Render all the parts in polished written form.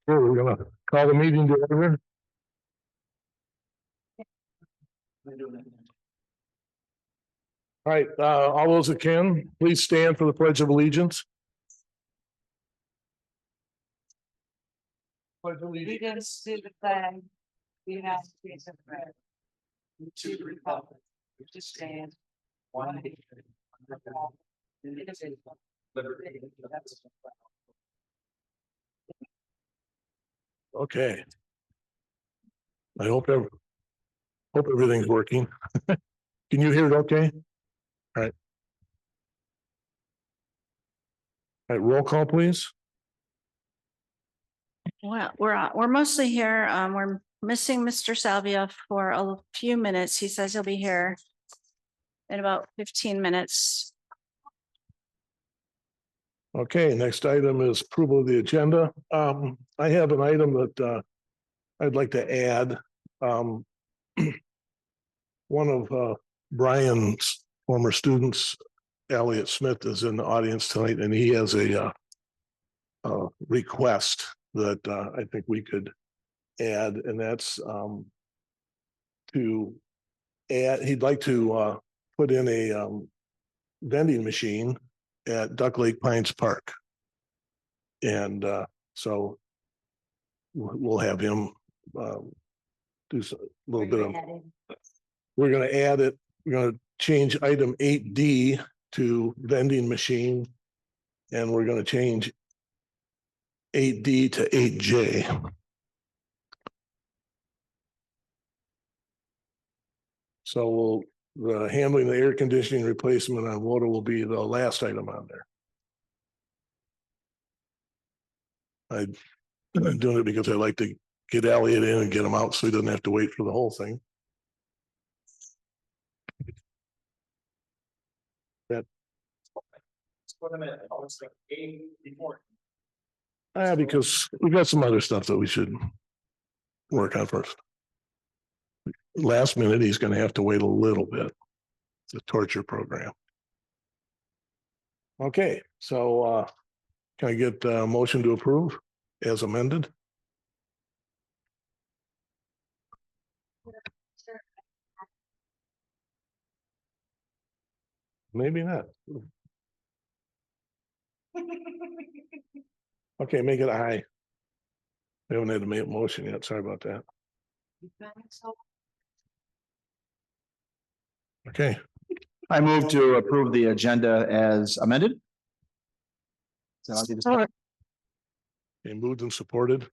We're gonna call the meeting to order. All right, all those that can, please stand for the Pledge of Allegiance. Pledge of Allegiance to the flag of the United States of America, and to the republic which stands one nation under God, indivisible, liberty and justice for all. Okay. I hope everything's working. Can you hear it okay? All right. All right, roll call, please. Well, we're mostly here. We're missing Mr. Salvia for a few minutes. He says he'll be here in about 15 minutes. Okay, next item is approval of the agenda. I have an item that I'd like to add. One of Brian's former students, Elliot Smith, is in the audience tonight, and he has a request that I think we could add, and that's to add. He'd like to put in a vending machine at Duck Lake Pines Park, and so we'll have him do a little bit of. We're going to add it. We're going to change item 8D to vending machine, and we're going to change 8D to 8J. So the handling the air conditioning replacement on water will be the last item on there. I'm doing it because I like to get Elliot in and get him out so he doesn't have to wait for the whole thing. Because we got some other stuff that we should work on first. Last minute, he's going to have to wait a little bit. It's a torture program. Okay, so can I get a motion to approve as amended? Maybe not. Okay, make it aye. We haven't had to make a motion yet. Sorry about that. Okay. I move to approve the agenda as amended. Okay, moved and supported.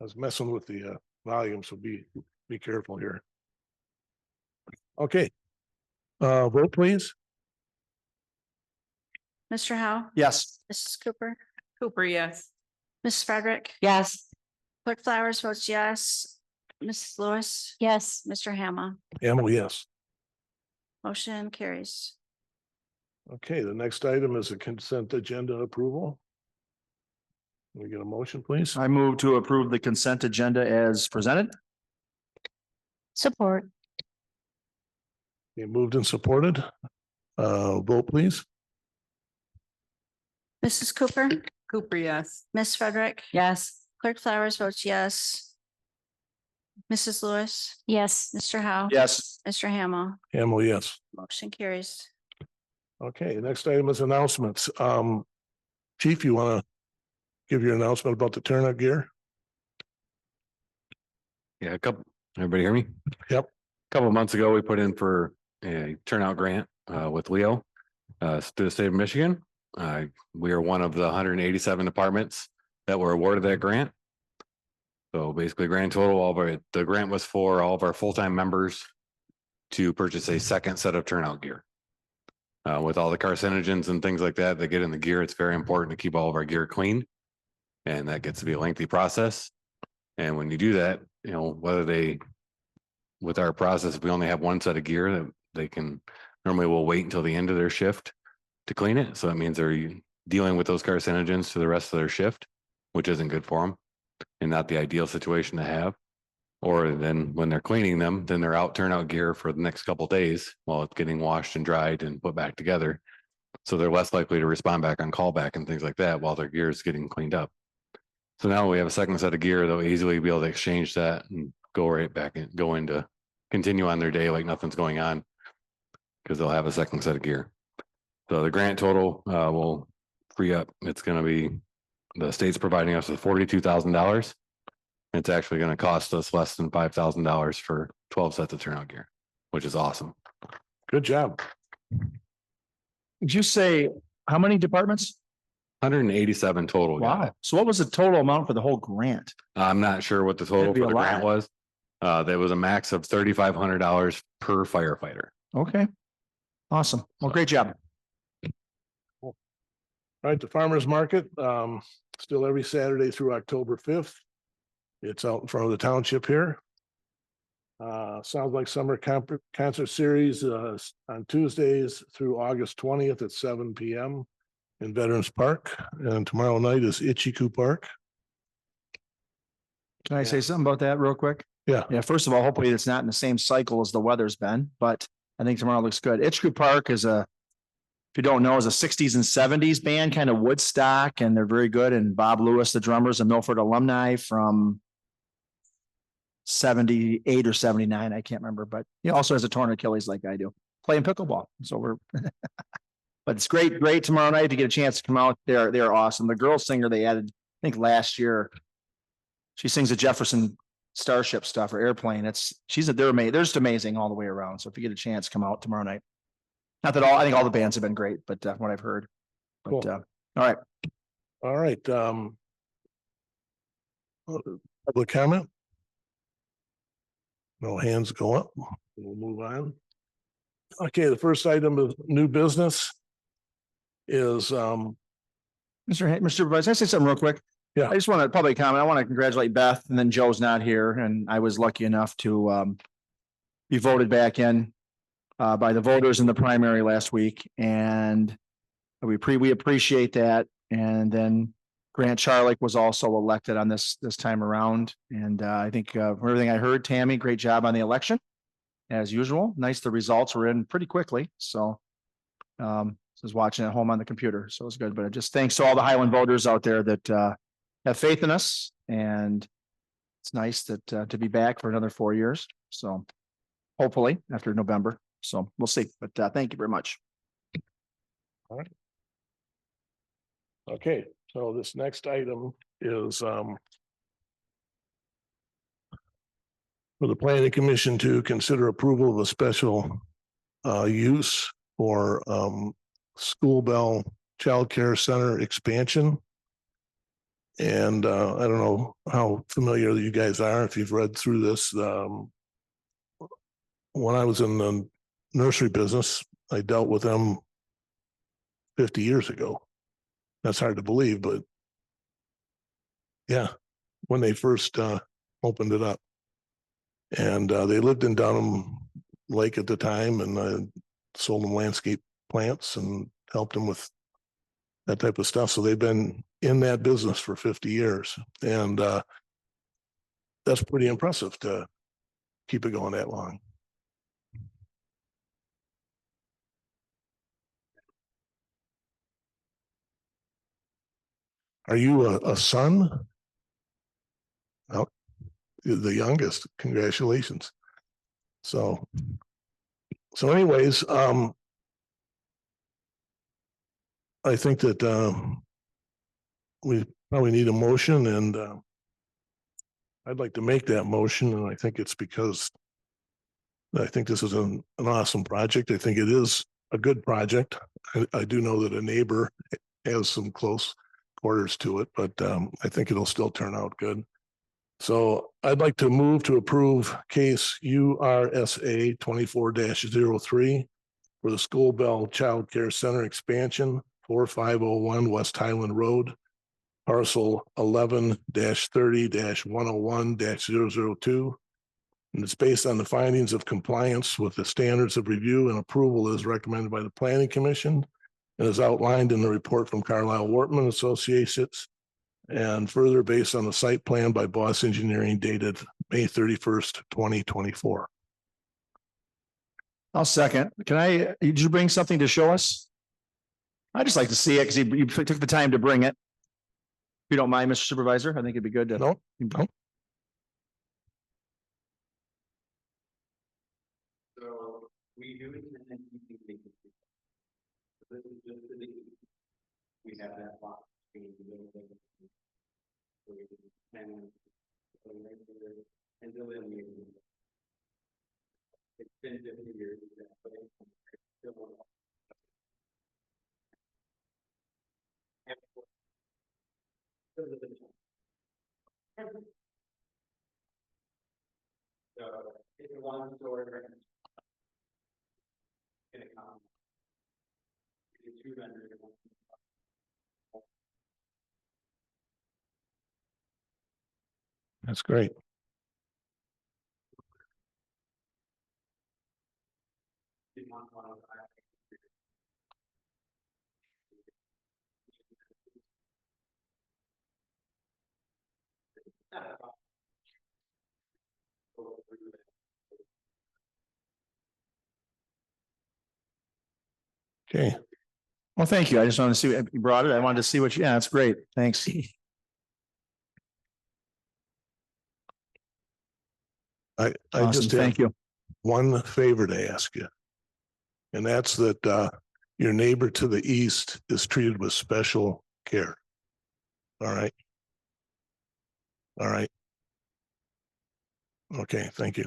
I was messing with the volume, so be careful here. Okay. Vote please. Mr. Howe? Yes. Mrs. Cooper? Cooper, yes. Mrs. Frederick? Yes. Clerk Flowers votes yes. Mrs. Lewis? Yes. Mr. Hamel? Hamel, yes. Motion carries. Okay, the next item is a consent agenda approval. Can we get a motion, please? I move to approve the consent agenda as presented. Support. Okay, moved and supported. Vote please. Mrs. Cooper? Cooper, yes. Miss Frederick? Yes. Clerk Flowers votes yes. Mrs. Lewis? Yes. Mr. Howe? Yes. Mr. Hamel? Hamel, yes. Motion carries. Okay, next item is announcements. Chief, you want to give your announcement about the turnout gear? Yeah, everybody hear me? Yep. A couple of months ago, we put in for a turnout grant with Leo through the state of Michigan. We are one of the 187 departments that were awarded that grant. So basically grand total, the grant was for all of our full-time members to purchase a second set of turnout gear. With all the carcinogens and things like that get in the gear, it's very important to keep all of our gear clean. And that gets to be a lengthy process. And when you do that, with our process, if we only have one set of gear that they can, normally we'll wait until the end of their shift to clean it. So that means they're dealing with those carcinogens to the rest of their shift, which isn't good for them and not the ideal situation to have. Or then when they're cleaning them, then they're out turnout gear for the next couple of days while it's getting washed and dried and put back together. So they're less likely to respond back on callback and things like that while their gear is getting cleaned up. So now we have a second set of gear, they'll easily be able to exchange that and go right back and go into, continue on their day like nothing's going on. Because they'll have a second set of gear. So the grant total will free up, it's gonna be, the state's providing us with $42,000. It's actually gonna cost us less than $5,000 for 12 sets of turnout gear, which is awesome. Good job. Did you say how many departments? 187 total. yeah. Wow. So what was the total amount for the whole grant? I'm not sure what the total That'd be for a the grant lot. was. There was a max of $3,500 per firefighter. Okay. Awesome. Well, great job. All right, the farmer's market, still every Saturday through October 5th. It's out in front of the township here. Sounds like summer concert series, on Tuesdays through August 20th at 7 PM in Veterans Park. And tomorrow night is Itchy Park. Can I say something about that real quick? Yeah. Yeah, first of all, hopefully it's not in the same cycle as the weather's been, but I think tomorrow looks good. Itchcoop Park is if you don't know, is a sixties and seventies band, kind of Woodstock, and they're very good. And Bob Lewis, the drummer, is a Milford alumni from 78 or 79. I can't remember, but he also has a torn Achilles like I do, playing pickleball. So we're, but it's great tomorrow night to get a chance to come out. They're awesome. The girl singer they added, I think last year, she sings the Jefferson Starship stuff or Airplane. They're amazing. They're just amazing all the way around. So if you get a chance, come out tomorrow night. Not that I think all the bands have been great, but from what I've heard. But Cool. all right. All right, public comment? No hands go up. We'll move on. Okay, the first item of new business is, Mr. Vice, I say something real quick. Yeah. I just want to public comment. I want to congratulate Beth, and then Joe's not here, and I was lucky enough to be voted back in by the voters in the primary last week, and we appreciate that. And then Grant Charlick was also elected on this time around, and I think from everything I heard, Tammy, great job on the election as usual. Nice, the results were in pretty quickly, so I was watching at home on the computer, so it was good. But just thanks to all the Highland voters out there that have faith in us, and it's nice that to be back for another 4 years. So hopefully after November. So we'll see. But thank you very much. all right. Okay, so this next item is for the planning commission to consider approval of a special use for school bell childcare center expansion. And I don't know how familiar you guys are, if you've read through this. When I was in the nursery business, I dealt with them 50 years ago. That's hard to believe, but yeah, when they first opened it up. And they lived in Dunham Lake at the time, and sold them landscape plants and helped them with that type of stuff. So they've been in that business for 50 years. And that's pretty impressive to keep it going that long. Are you a son? Oh, the youngest. Congratulations. So anyways, I think that we probably need a motion, and I'd like to make that motion. And I think it's because I think this is an awesome project. I think it is a good project. I do know that a neighbor has some close quarters to it, but I think it'll still turn out good. So I'd like to move to approve case URSA 24-03 for the School Bell Child Care Center expansion, 4501 West Highland Road, parcel 11-30-101-002. And it's based on the findings of compliance with the standards of review and approval as recommended by the Planning Commission and is outlined in the report from Carlisle Wortman Associates, and further based on the site plan by Boss Engineering dated May 31st, 2024. I'll second. Did you bring something to show us? I'd just like to see it because you took the time to bring it. you don't mind, Mr. Supervisor, I think it'd be good to. No, no. So we do it and then you can. This is just the. We have that box. Until then we. It's been 50 years. But it's still. So it's a one story. In a common. It's 200. That's great. Okay, Well, thank you. I just wanted to see, you brought it. I wanted to see what, yeah, that's great. Thanks. I Awesome. just have Thank you. one favor to ask you. And that's that your neighbor to the east is treated with special care. All right. All right. Okay, thank you.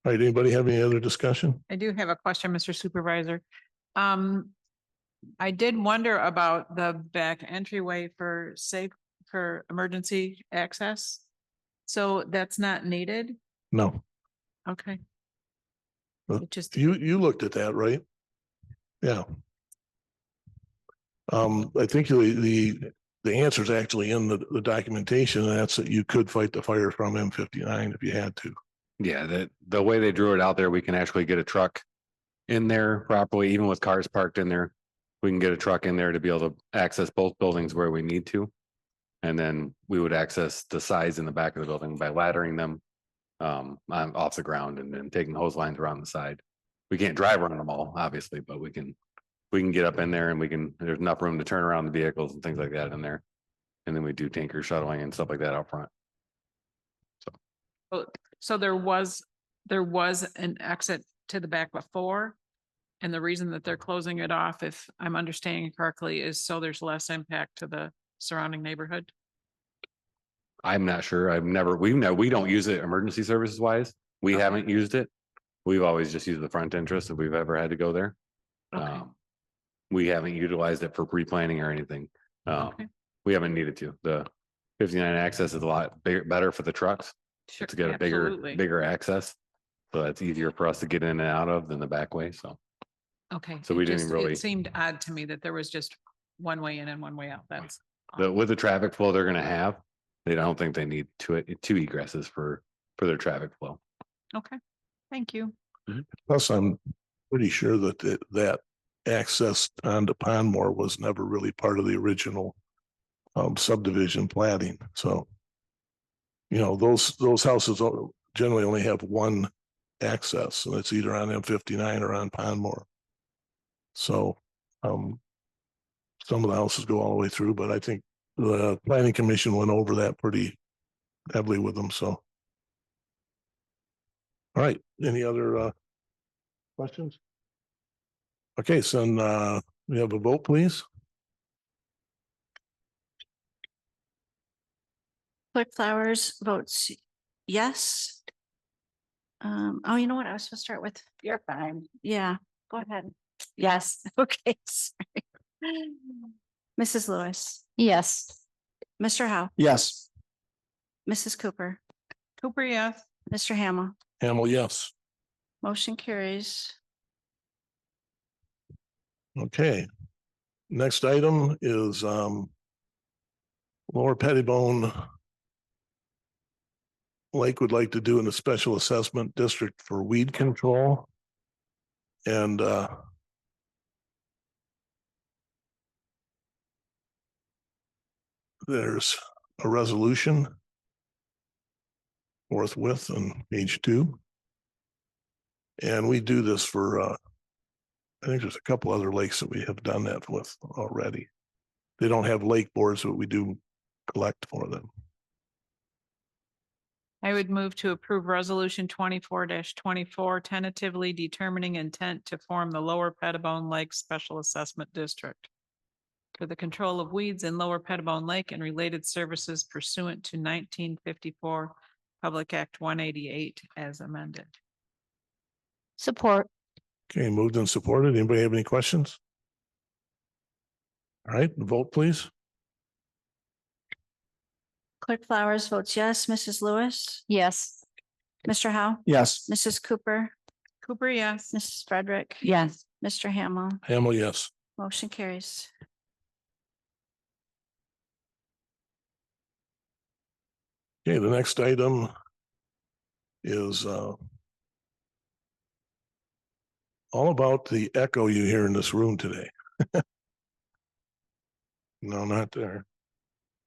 All right, anybody have any other discussion? I do have a question, Mr. Supervisor. I did wonder about the back entryway for emergency access. So that's not needed? No, Okay. Well, It just, you looked at that, right? Yeah. I think the answer is actually in the documentation, and that's that you could fight the fire from M59 if you had to. Yeah, the way they drew it out there, we can actually get a truck in there properly, even with cars parked in there. We can get a truck in there to be able to access both buildings where we need to. And then we would access the sides in the back of the building by laddering them off the ground and then taking hose lines around the side. We can't drive around them all, obviously, but we can get up in there and there's enough room to turn around the vehicles and things like that in there. And then we do tanker shuttling and stuff like that out front. so there was an exit to the back before. And the reason that they're closing it off, if I'm understanding correctly, is so there's less impact to the surrounding neighborhood. I'm not sure. We don't use it emergency services wise. We Okay. haven't used it. We've always just used the front entrance if we've ever had to go there. Okay. We haven't utilized it for pre-planning or anything. Okay. We haven't needed to. The 59 access is a lot better for the trucks Sure, to get a absolutely. bigger access. So that's easier for us to get in and out of than the back way. So Okay. So we didn't just- really- It seemed odd to me that there was just one way in and one way out. That's. with the traffic flow they're going to have, I don't think they need two egresses for their traffic flow. Okay, thank you. Plus, I'm pretty sure that that access onto Pondmore was never really part of the original subdivision planning. So, those houses generally only have one access, and it's either on M59 or on Pondmore. So, some of the houses go all the way through, but I think the planning commission went over that pretty heavily with them. So, all right, any other questions? Okay, so we have a vote, please. Clerk Flowers votes yes. Oh, you know what? I was supposed to start with. You're fine. Yeah, go ahead. Yes, okay. Sorry. Mrs. Lewis, Yes. Mr. Howe, Yes. Mrs. Cooper, Cooper, yes. Mr. Hamel, Hamel, yes. motion carries. Okay. Next item is Lower Pettibone Lake would like to do in a special assessment district for weed control. And there's a resolution forthwith on page 2. And we do this for I think there's a couple other lakes that we have done that with already. They don't have lake boards, but we do collect for them. I would move to approve resolution 24-24, tentatively determining intent to form the Lower Pettibone Lake Special Assessment District for the control of weeds in Lower Pettibone Lake and related services pursuant to 1954 Public Act 188 as amended. Support. Okay, moved and supported. Anybody have any questions? All right, vote please. Clerk Flowers votes yes. Mrs. Lewis, Yes. Mr. Howe, Yes. Mrs. Cooper, Cooper, yes. Mrs. Frederick, Yes. Mr. Hamel, Hamel, yes. motion carries. Okay, the next item is all about the echo you hear in this room today. No, not there.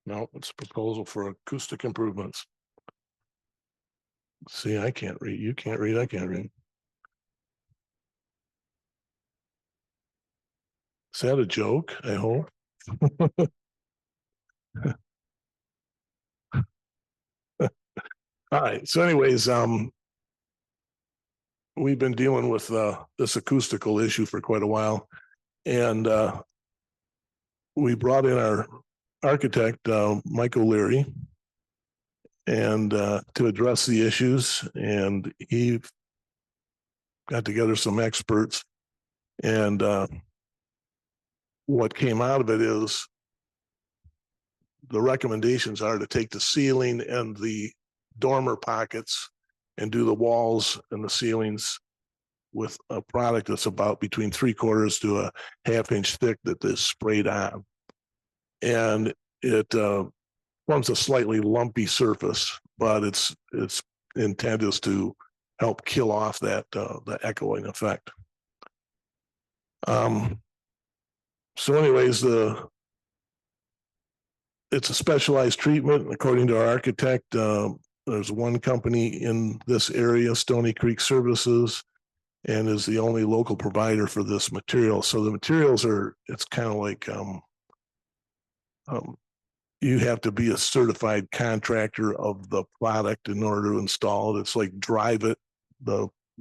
No, it's a proposal for acoustic improvements. See, I can't read. You can't read. I can't read. Is that a joke? I hope. All right. So anyways, we've been dealing with this acoustical issue for quite a while. And we brought in our architect, Mike O'Leary, and to address the issues. And he got together some experts. And what came out of it is the recommendations are to take the ceiling and the dormer pockets and do the walls and the ceilings with a product that's about between 3/4 to a 1/2 inch thick that is sprayed on. And it forms a slightly lumpy surface, but its intent is to help kill off that the echoing effect. So anyways, it's a specialized treatment. According to our architect, there's one company in this area, Stony Creek Services, and is the only local provider for this material. So the materials are, it's kind of like you have to be a certified contractor of the product in order to install it. It's like Drive It.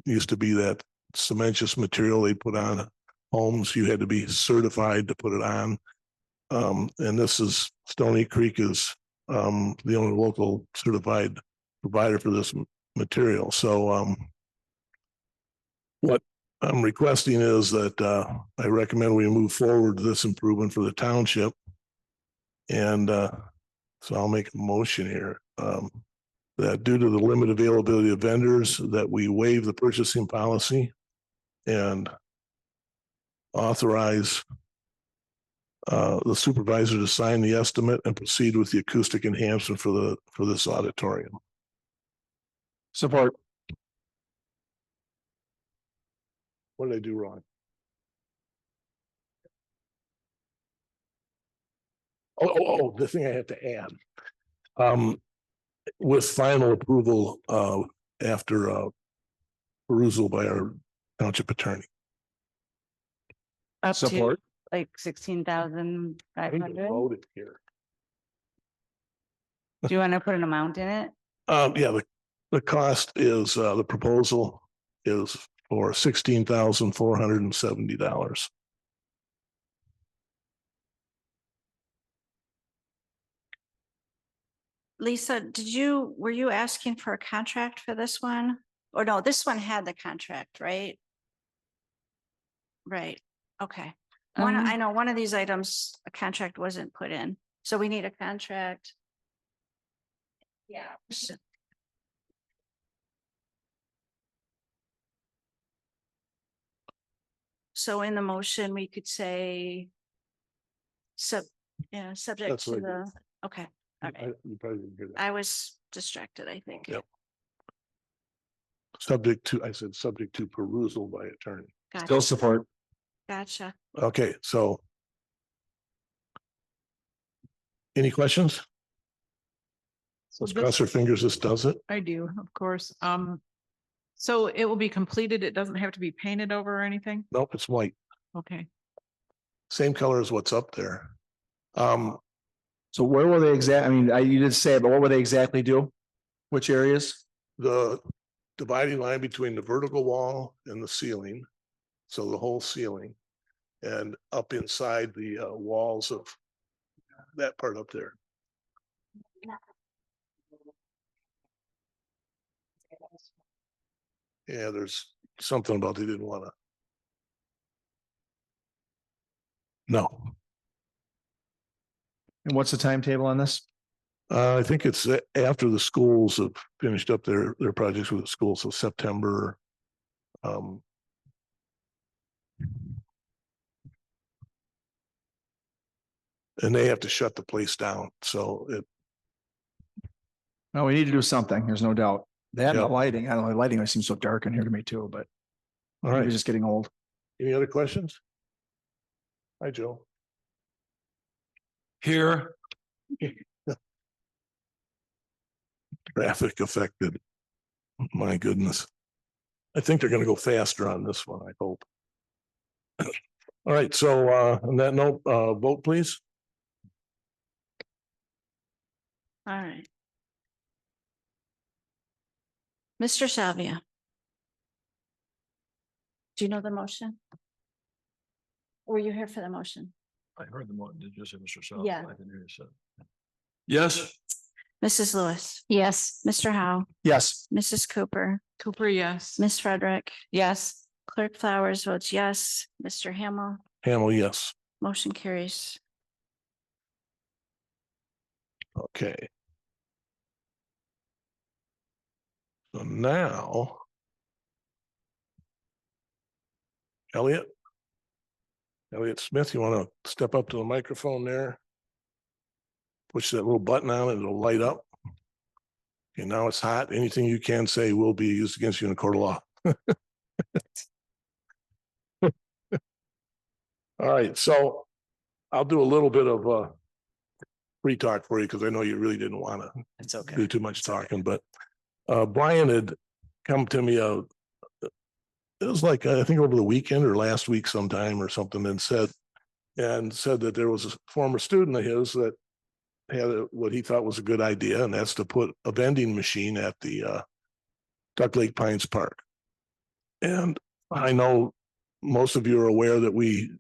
Used to be that cementitious material they put on homes. You had to be certified to put it on. And this is Stony Creek is the only local certified provider for this material. So what I'm requesting is that I recommend we move forward to this improvement for the township. And so I'll make a motion here that due to the limited availability of vendors, that we waive the purchasing policy and authorize the supervisor to sign the estimate and proceed with the acoustic enhancement for this auditorium. Support. What did I do wrong? Oh, the thing I have to add. With final approval after perusal by our township attorney. Up to Support. like 16,500. Voted here. Do you want to put an amount in it? Yeah, the cost is the proposal is for $16,470. Lisa, were you asking for a contract for this one? Or no, this one had the contract, right? Right, okay. I know one of these items, a contract wasn't put in, so we need a contract. Yeah. So in the motion, we could say subject That's to what I the, okay, all right. You probably didn't hear that. I was distracted, I think. Yep. I said subject to perusal by attorney. Gotcha. Still support. Gotcha. Okay, so. Any questions? Let's cross our fingers this does it. I do, of course. So it will be completed. It doesn't have to be painted over or anything? Nope, it's white. Okay. Same color as what's up there. So where will they I mean, you did say it, but what will they exactly do? Which areas? The dividing line between the vertical wall and the ceiling, so the whole ceiling, and up inside the walls of that part up there. Yeah, there's something about they didn't want to. No, And what's the timetable on this? I think it's after the schools have finished up their projects with the schools, so September. Um, and they have to shut the place down, so it, No, we need to do something. There's no doubt. That and the Yep. lighting, I don't know, the lighting seems so dark in here to me too, but all maybe right. it's just getting old. Any other questions? Hi, Joe. Here. Traffic affected. My goodness. I think they're gonna go faster on this one, I hope. All right, so on that note, vote please. All right. Mr. Salvia. Do you know the motion? Were you here for the motion? I heard the mo, did you say Mr. South? Yeah. I didn't hear you say. Yes. Mrs. Lewis, Yes. Mr. Howe, Yes. Mrs. Cooper, Cooper, yes. Miss Frederick, Yes. Clerk Flowers votes yes. Mr. Hamel, Hamel, yes. motion carries. Okay. So now. Elliot. Elliot Smith, you want to step up to the microphone there? Push that little button on it, it'll light up. Okay, now it's hot. Anything you can say will be used against you in a court of law. All right, so I'll do a little bit of free talk for you because I know you really didn't want to It's okay. do too much talking, but Brian had come to me, it was like, I think over the weekend or last week sometime or something, and said that there was a former student of his that had what he thought was a good idea, and that's to put a vending machine at the Duck Lake Pines Park. And I know most of you are aware that we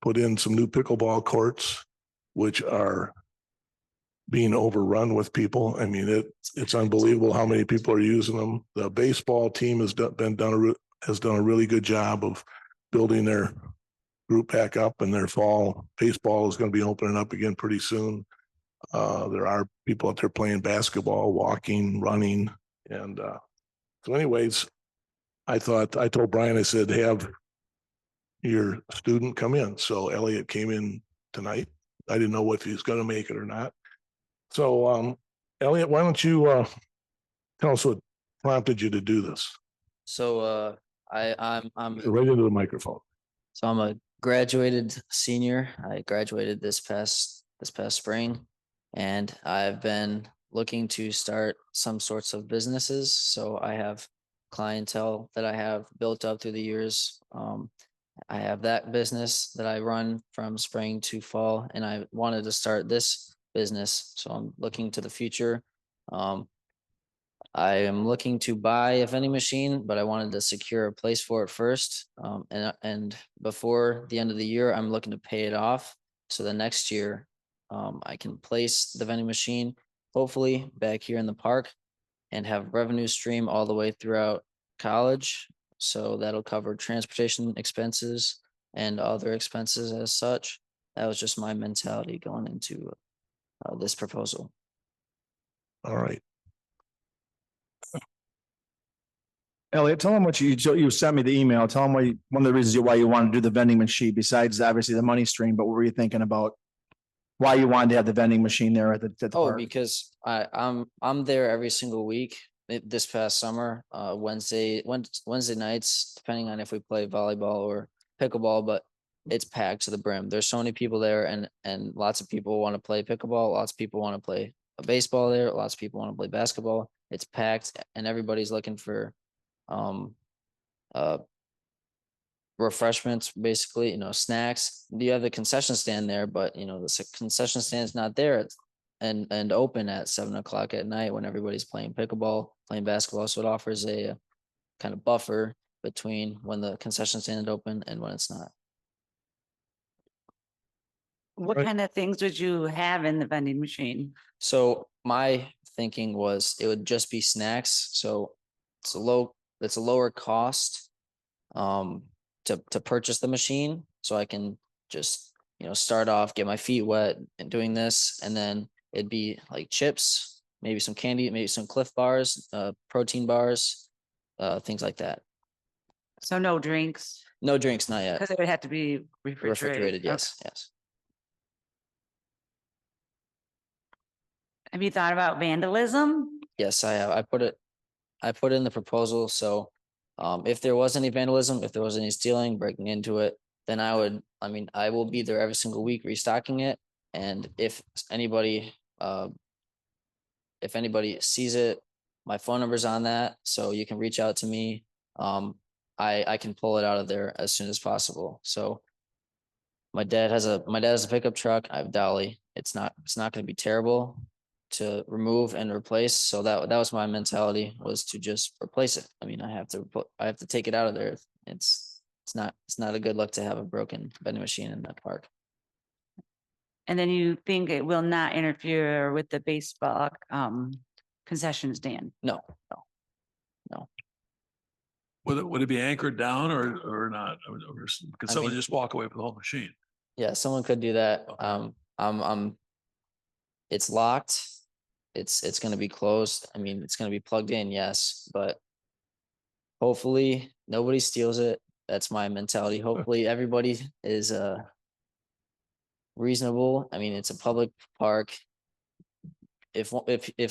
put in some new pickleball courts, which are being overrun with people. I mean, it's unbelievable how many people are using them. The baseball team has done a really good job of building their group back up, and their fall baseball is going to be opening up again pretty soon. There are people out there playing basketball, walking, running. And so anyways, I told Brian, I said, have your student come in. So Elliot came in tonight. I didn't know if he's going to make it or not. So Elliot, why don't you tell us what prompted you to do this? So I'm Right into the microphone. so I'm a graduated senior. I graduated this past spring, and I've been looking to start some sorts of businesses. So I have clientele that I have built up through the years. I have that business that I run from spring to fall, and I wanted to start this business. So I'm looking to the future. I am looking to buy a vending machine, but I wanted to secure a place for it first. And before the end of the year, I'm looking to pay it off. So the next year, I can place the vending machine, hopefully back here in the park, and have revenue stream all the way throughout college. So that'll cover transportation expenses and other expenses as such. That was just my mentality going into this proposal. All right. Elliot, tell them what you sent me the email. Tell them one of the reasons why you wanted to do the vending machine, besides obviously the money stream, but what were you thinking about? Why you wanted to have the vending machine there at the Oh, park? because I'm there every single week. This past summer, Wednesday nights, depending on if we play volleyball or pickleball, but it's packed to the brim. There's so many people there, and lots of people want to play pickleball. Lots of people want to play baseball there. Lots of people want to play basketball. It's packed, and everybody's looking for refreshments, basically, snacks. You have the concession stand there, but the concession stand's not there and open at 7 o'clock at night when everybody's playing pickleball, playing basketball. So it offers a kind of buffer between when the concession stand is open and when it's not. What Right. kind of things would you have in the vending machine? So my thinking was it would just be snacks. So it's a lower cost to purchase the machine. So I can just, start off, get my feet wet and doing this, and then it'd be like chips, maybe some candy, maybe some Cliff bars, protein bars, things like that. So no drinks, No drinks, not yet. because it would have to be Refrigerated, refrigerated. yes, yes. Okay. Have you thought about vandalism? Yes, I have. I put it in the proposal. So if there was any vandalism, if there was any stealing, breaking into it, then I will be there every single week restocking it. And if anybody sees it, my phone number's on that, so you can reach out to me. I can pull it out of there as soon as possible. So my dad has a pickup truck. I have dolly. It's not going to be terrible to remove and replace. So that was my mentality, was to just replace it. I mean, I have to take it out of there. It's not a good look to have a broken vending machine in that park. And then you think it will not interfere with the baseball concession stand? No. Would it be anchored down or not? Could I someone mean- just walk away with the whole machine? Yeah, someone could do that. Okay. It's locked. It's gonna be closed. I mean, it's gonna be plugged in, yes, but hopefully nobody steals it. That's my mentality. Hopefully everybody is reasonable. I mean, it's a public park. If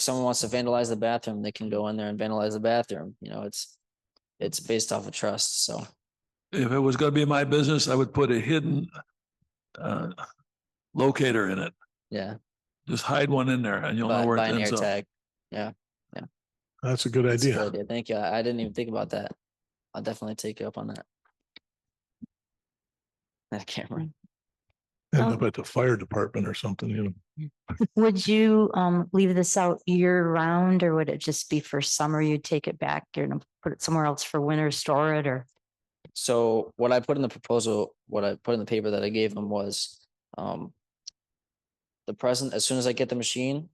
someone wants to vandalize the bathroom, they can go in there and vandalize the bathroom. It's based off of trust. So If it was gonna be my business, I would put a hidden locator in it. yeah, Just hide one in there and you'll know where buy it an air ends up. tag. Yeah, That's a good that's a idea. good idea. Thank you. I didn't even think about that. I'll definitely take you up on that. That camera. End up at the fire department or something. Would you leave this out year round, or would it just be for summer? You'd take it back, you're gonna put it somewhere else for winter, store it, or? So what I put in the proposal, what I put in the paper that I gave them was the present, as soon as I get the machine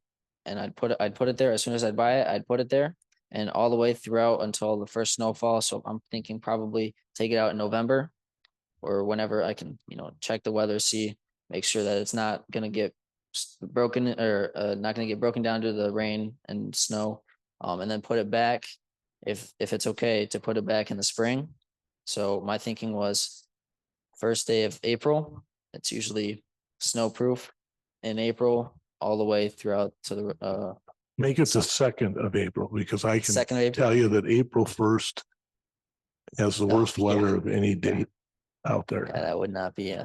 and I'd put it there, as soon as I'd buy it, I'd put it there, and all the way throughout until the first snowfall. So I'm thinking probably take it out in November or whenever I can, check the weather, see, make sure that it's not gonna get broken or not gonna get broken down due to the rain and snow. And then put it back if it's okay to put it back in the spring. So my thinking was first day of April. It's usually snowproof in April all the way throughout to the Make it the 2nd of April, because I can 2nd of April. tell you that April 1st has the Oh, worst yeah. weather of any date out there. Yeah, that would not be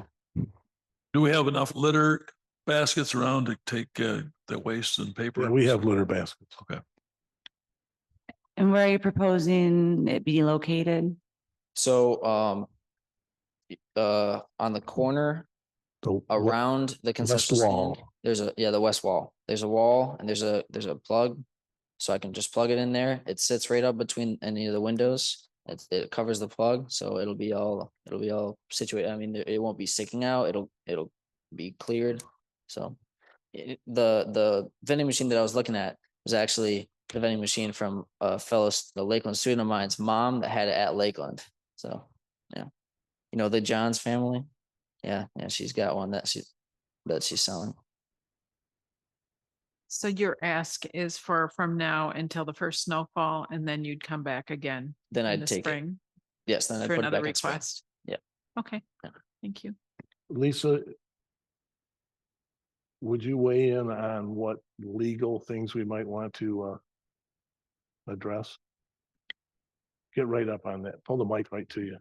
Do we have enough litter baskets around to take the waste and paper? Yeah, we have litter baskets. Okay. And where are you proposing it be located? so on the corner The around the concession wall. stand, there's the west wall. There's a wall and there's a plug. So I can just plug it in there. It sits right up between any of the windows. It covers the plug, so it'll be all situated. I mean, it won't be sticking out. It'll be cleared. So the vending machine that I was looking at was actually the vending machine from the Lakeland student of mine's mom that had it at Lakeland. So yeah, the Johns family. Yeah, she's got one that she's selling. So your ask is from now until the first snowfall, and then you'd come back again Then in I'd the take it. spring Yes, then I'd for put it another back in spring. request. Yeah. Okay, Yeah. thank you. Lisa, would you weigh in on what legal things we might want to address? Get right up on that. Pull the mic right to you.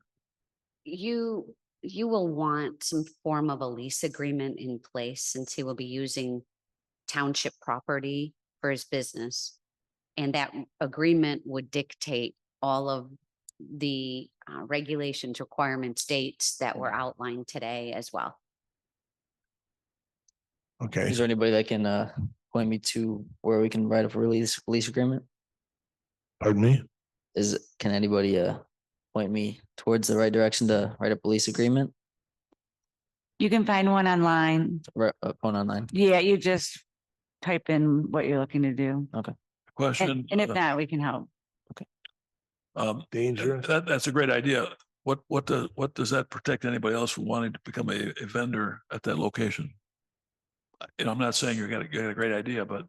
You will want some form of a lease agreement in place, since he will be using township property for his business. And that agreement would dictate all of the regulations, requirements, dates that were outlined today as well. Okay, Is there anybody that can point me to where we can write up a lease agreement? pardon me? Can anybody point me towards the right direction to write up a lease agreement? You can find one online. Right, phone online. Yeah, you just type in what you're looking to do. Question. And if not, we can help. Danger. That's a great idea. What does that protect anybody else from wanting to become a vendor at that location? You know, I'm not saying you got a great idea, but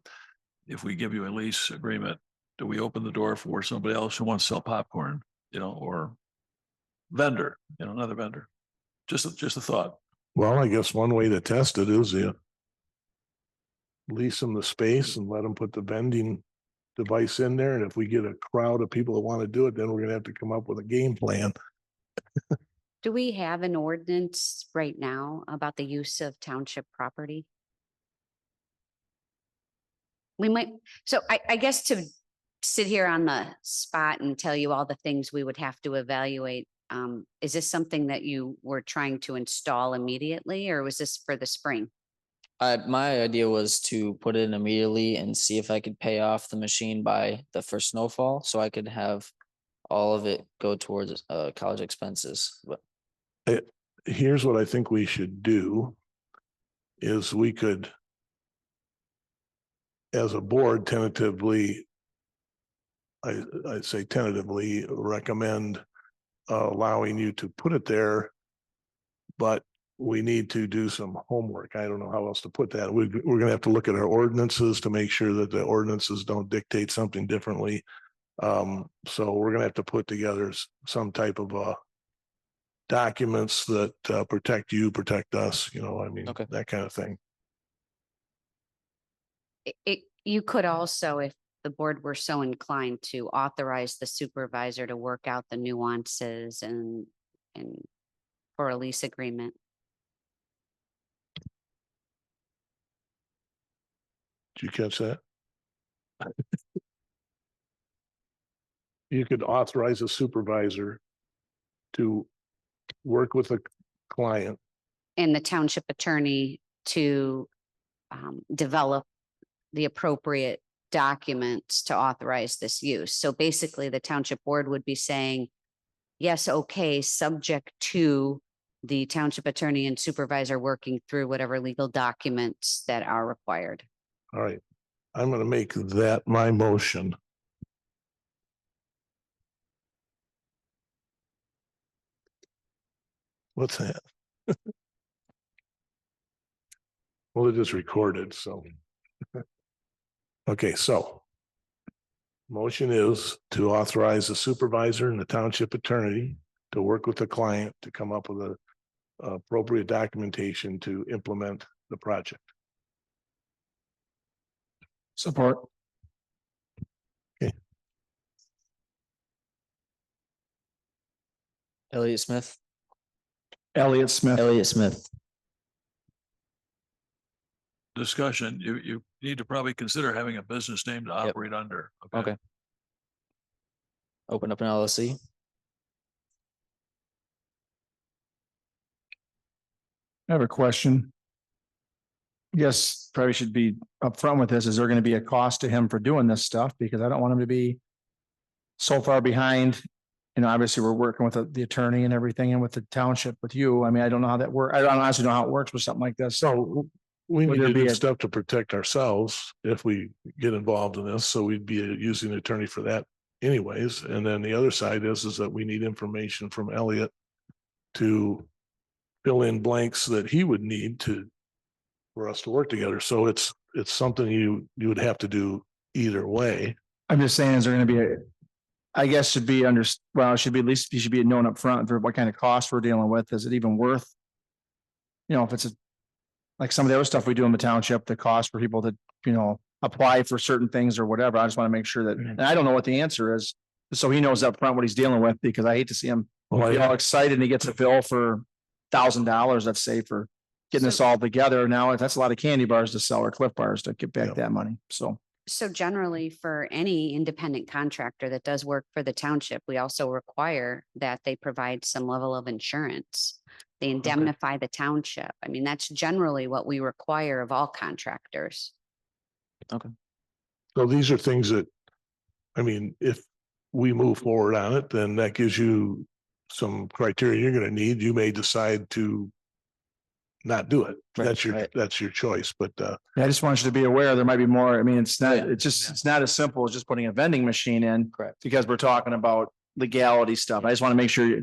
if we give you a lease agreement, do we open the door for somebody else who wants to sell popcorn, you know, or vendor, you know, another vendor? Just a thought. Well, I guess one way to test it is you lease them the space and let them put the vending device in there. And if we get a crowd of people that want to do it, then we're gonna have to come up with a game plan. Do we have an ordinance right now about the use of township property? We might, so I guess to sit here on the spot and tell you all the things we would have to evaluate. Is this something that you were trying to install immediately, or was this for the spring? My idea was to put it in immediately and see if I could pay off the machine by the first snowfall, so I could have all of it go towards college expenses. But Here's what I think we should do is we could, as a board, tentatively, I'd say tentatively recommend allowing you to put it there, but we need to do some homework. I don't know how else to put that. We're gonna have to look at our ordinances to make sure that the ordinances don't dictate something differently. So we're gonna have to put together some type of documents that protect you, protect us, you know, I mean, Okay. that kind of thing. You could also, if the board were so inclined, to authorize the supervisor to work out the nuances and for a lease agreement. Did you catch that? You could authorize a supervisor to work with a client. And the township attorney to develop the appropriate documents to authorize this use. So basically, the township board would be saying, yes, okay, subject to the township attorney and supervisor working through whatever legal documents that are required. All right, I'm gonna make that my motion. What's that? Well, it is recorded, so. Okay, so. Motion is to authorize the supervisor and the township attorney to work with the client to come up with a appropriate documentation to implement the project. Support. Elliot Smith. Elliot Smith. Elliot Smith. Discussion, you need to probably consider having a business name to operate under. Okay. Open up an LLC. I have a question. Yes, probably should be upfront with this. Is there going to be a cost to him for doing this stuff? Because I don't want him to be so far behind. You know, obviously we're working with the attorney and everything and with the township with you. I mean, I don't know how that works. I don't honestly know how it works with something like this. So we Would need there to be do a- stuff to protect ourselves if we get involved in this. So we'd be using an attorney for that anyways. And then the other side is that we need information from Elliot to fill in blanks that he would need for us to work together. So it's something you would have to do either way. I'm just saying, is there going to be I guess should be it should be at least, you should be known up front for what kind of cost we're dealing with. Is it even worth? You know, if it's like some of the other stuff we do in the township, the cost for people to, you know, apply for certain things or whatever. I just want to make sure that, and I don't know what the answer is. So he knows up front what he's dealing with, because I hate to see him Well, get all excited and he gets a bill for $1,000, let's say, for getting this all together. Now, that's a lot of candy bars to sell or Cliff bars to get back Yep. that money. So So generally, for any independent contractor that does work for the township, we also require that they provide some level of insurance. They indemnify the township. I mean, that's generally what we require of all contractors. So these are things that, I mean, if we move forward on it, then that gives you some criteria you're gonna need. You may decide to not do it. Right, That's your choice, but I just want you to be aware, there might be more. I mean, it's not, Yeah. it's not as simple as just putting a vending machine in. Correct. Because we're talking about legality stuff. I just want to make sure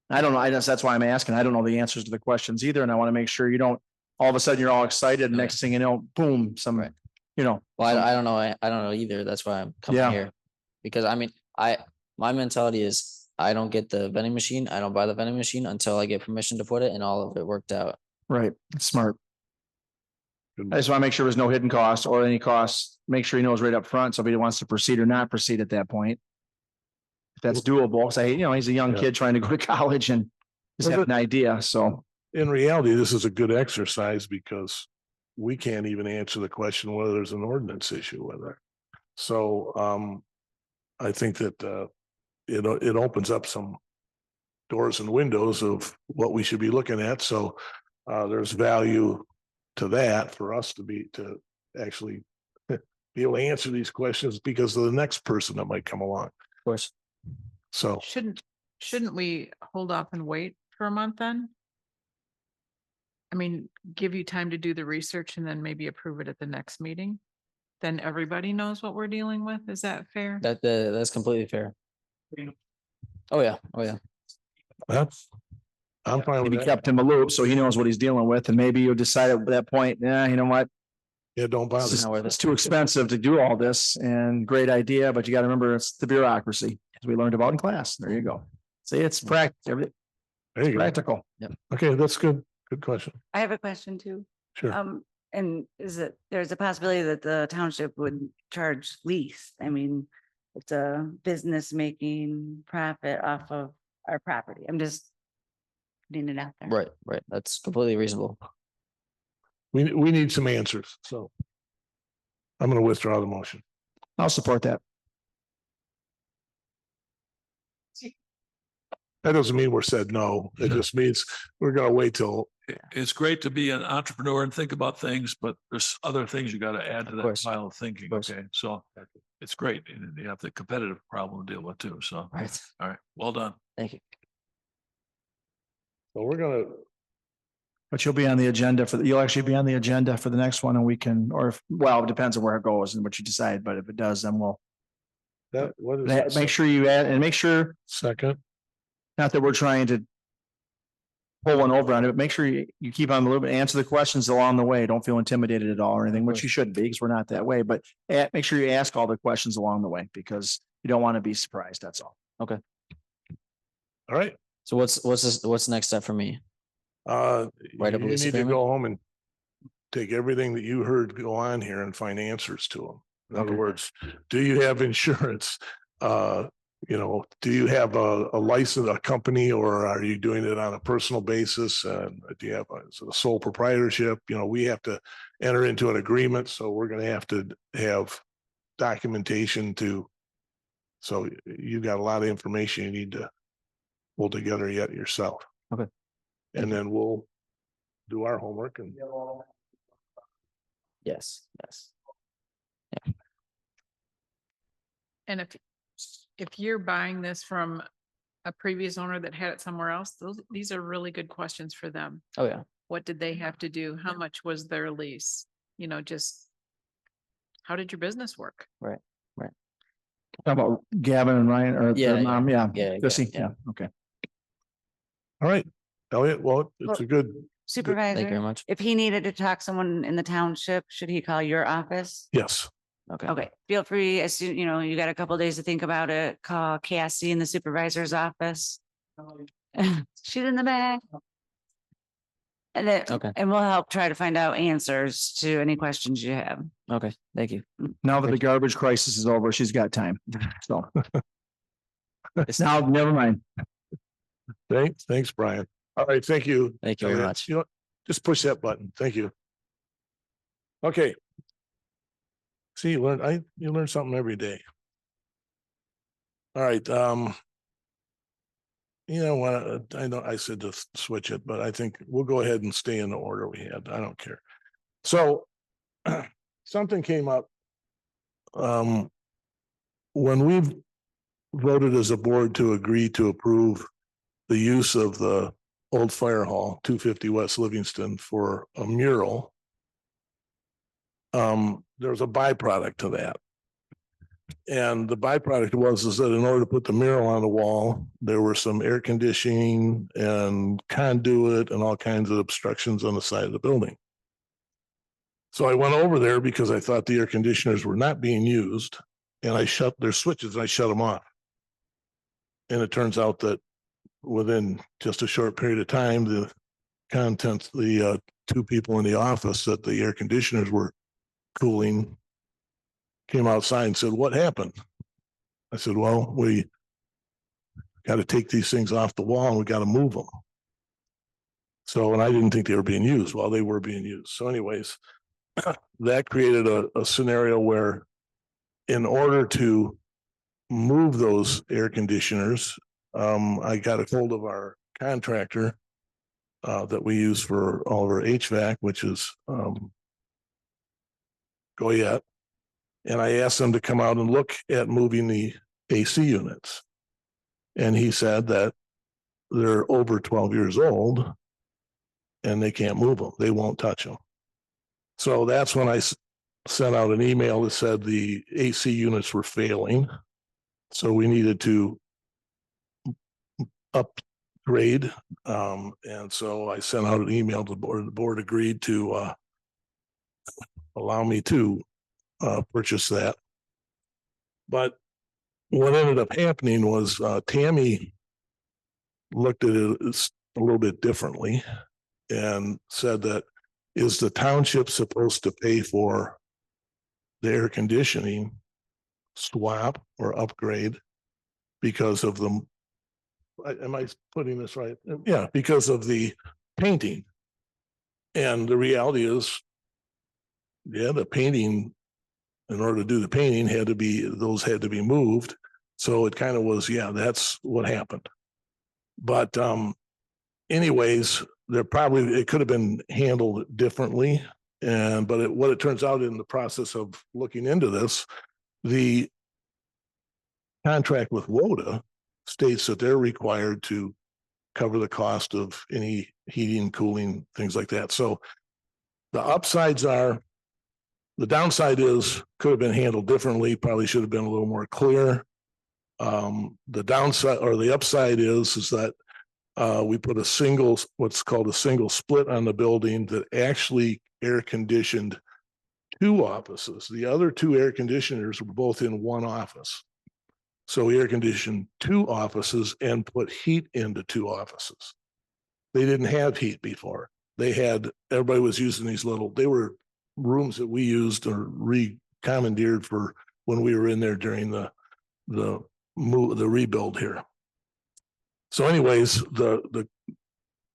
I don't know. I guess that's why I'm asking. I don't know the answers to the questions either. And I want to make sure you don't, all of a sudden you're all excited. And next thing you know, boom, some, Right. you know. Well, some- I don't know. I don't know either. That's why I'm coming Yeah. here. Because I mean, my mentality is I don't get the vending machine. I don't buy the vending machine until I get permission to put it and all of it worked out. Right. It's smart. I just want to make sure there's no hidden costs or any costs. Make sure he knows right up front. So if he wants to proceed or not proceed at that point. If that's doable, say, you know, he's a young Yeah. kid trying to go to college and just have an idea. So. in reality, this is a good exercise because we can't even answer the question whether there's an ordinance issue with it. So I think that it opens up some doors and windows of what we should be looking at. So there's value to that for us to actually be able to answer these questions because of the next person that might come along. Of course. So Shouldn't we hold off and wait for a month then? I mean, give you time to do the research and then maybe approve it at the next meeting. Then everybody knows what we're dealing with. Is that fair? That's completely fair. Oh, yeah. Oh, yeah. I'm fine with Maybe that. kept him a loop so he knows what he's dealing with. And maybe you'll decide at that point, yeah, you know what? Yeah, don't bother. It's just- it's too expensive to do all this and great idea, but you got to remember it's the bureaucracy as we learned about in class. There you go. See, it's There you go. practical. Okay, that's good. Good question. I have a question too. Sure. And there's a possibility that the township would charge lease? I mean, it's a business making profit off of our property. I'm just putting it out there. Right. Right. That's completely reasonable. We need some answers, so I'm going to withdraw the motion. I'll support that. That doesn't mean we're said no. It just means we're going to wait till, It's great to be an entrepreneur and think about things, but there's other things you got to add to Of that course. pile of thinking. course. Okay, so it's great. And you have the competitive problem to deal with too. So, Right. all right, well done. Thank you. so we're going to, But you'll be on the agenda you'll actually be on the agenda for the next one and we can, or if, well, it depends on where it goes and what you decide, but if it does, then we'll what is it? make sure you add and make sure, Second, not that we're trying to pull one over on it, but make sure you keep on the loop and answer the questions along the way. Don't feel intimidated at all or anything, which you shouldn't be because we're not that way, but make sure you ask all the questions along the way because you don't want to be surprised. That's all. Okay. all right. So what's the next step for me? Write up a You lease need to agreement? go home and take everything that you heard go on here and find answers to them. In other Okay. words, do you have insurance? Do you have a license, a company, or are you doing it on a personal basis? And do you have a sole proprietorship? We have to enter into an agreement, so we're going to have documentation so you've got a lot of information you need to pull together yet yourself. Okay. And then we'll do our homework and Yes. Yes. And if you're buying this from a previous owner that had it somewhere else, these are really good questions for them. Oh, yeah. What did they have to do? How much was their lease? Just how did your business work? How about Gavin and Ryan or Yeah, their mom? Yeah. Yeah, Chrissy? yeah. Yeah. Okay. all right, Elliot, well, it's a good, Thank you Supervisor, very much. if he needed to talk to someone in the township, should he call your office? yes. Okay. Okay, feel free, as soon, you got a couple days to think about it, call Cassie in the supervisor's office. She's in the back. And then, Okay. and we'll help try to find out answers to any questions you have. Okay. Thank you. Now that the garbage crisis is over, she's got time. So. Now, never mind. Thanks, Brian. All right, thank you. Thank you very Elliot. much. Just push that button. Thank you. Okay. See, you learn something every day. All right, you know what, I know I said to switch it, but I think we'll go ahead and stay in the order we had. I don't care. So something came up. When we've voted as a board to agree to approve the use of the old fire hall, 250 West Livingston, for a mural, there's a byproduct to that. And the byproduct is that in order to put the mural on the wall, there were some air conditioning and conduit and all kinds of obstructions on the side of the building. So I went over there because I thought the air conditioners were not being used, and I shut their switches and I shut them off. And it turns out that within just a short period of time, the two people in the office that the air conditioners were cooling came outside and said, "What happened?" I said, "Well, we got to take these things off the wall and we got to move them." So, and I didn't think they were being used. Well, they were being used. So anyways, that created a scenario where in order to move those air conditioners, I got a hold of our contractor that we use for all of our HVAC, which is Goyette. And I asked them to come out and look at moving the AC units. And he said that they're over 12 years old and they can't move them. They won't touch them. So that's when I sent out an email that said the AC units were failing. So we needed to upgrade. And so I sent out an email to the board. The board agreed to allow me to purchase that. But what ended up happening was Tammy looked at it a little bit differently and said that, is the township supposed to pay for the air conditioning swap or upgrade because of the, am I putting this right? Yeah, because of the painting. And the reality is, yeah, the painting, in order to do the painting, those had to be moved. So it kind of was, yeah, that's what happened. But anyways, it could have been handled differently. But what it turns out in the process of looking into this, the contract with WODA states that they're required to cover the cost of any heating, cooling, things like that. So the downside is could have been handled differently, probably should have been a little more clear. The downside or the upside is that we put what's called a single split on the building that actually air conditioned 2 offices. The other 2 air conditioners were both in 1 office. So we air conditioned 2 offices and put heat into 2 offices. They didn't have heat before. Everybody was using they were rooms that we used or recommandeered for when we were in there during the rebuild here. So anyways,